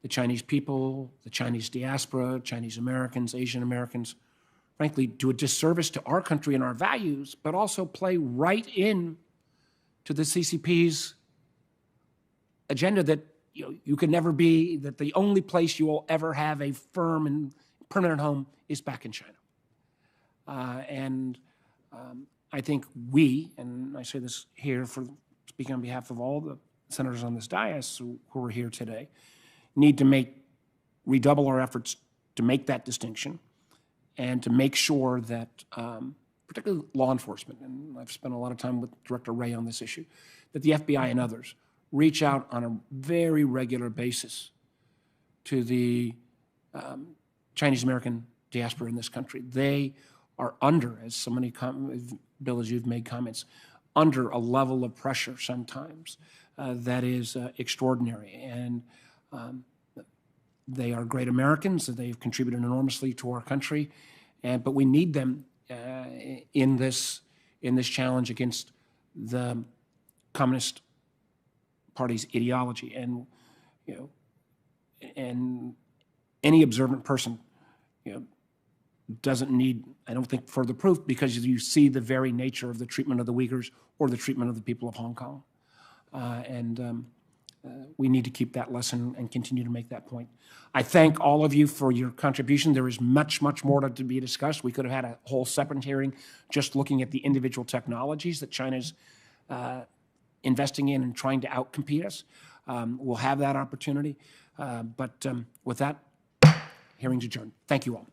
Chinese people, the Chinese diaspora, Chinese Americans, Asian Americans, frankly, do a disservice to our country and our values, but also play right in to the CCP's agenda that you can never be, that the only place you will ever have a firm and permanent home is back in China. I think we, and I say this here for speaking on behalf of all the senators on this dais who are here today, need to redouble our efforts to make that distinction and to make sure that, particularly law enforcement, and I've spent a lot of time with Director Wray on this issue, that the FBI and others reach out on a very regular basis to the Chinese American diaspora in this country. They are under, as so many, Bill, as you've made comments, under a level of pressure sometimes that is extraordinary. And they are great Americans. They've contributed enormously to our country, but we need them in this challenge against the Communist Party's ideology. And and any observant person, doesn't need, I don't think, further proof, because you see the very nature of the treatment of the Uyghurs or the treatment of the people of Hong Kong. We need to keep that lesson and continue to make that point. I thank all of you for your contribution. There is much, much more to be discussed. We could have had a whole separate hearing just looking at the individual technologies that China's investing in and trying to outcompete us. We'll have that opportunity. But with that, hearing's adjourned. Thank you all.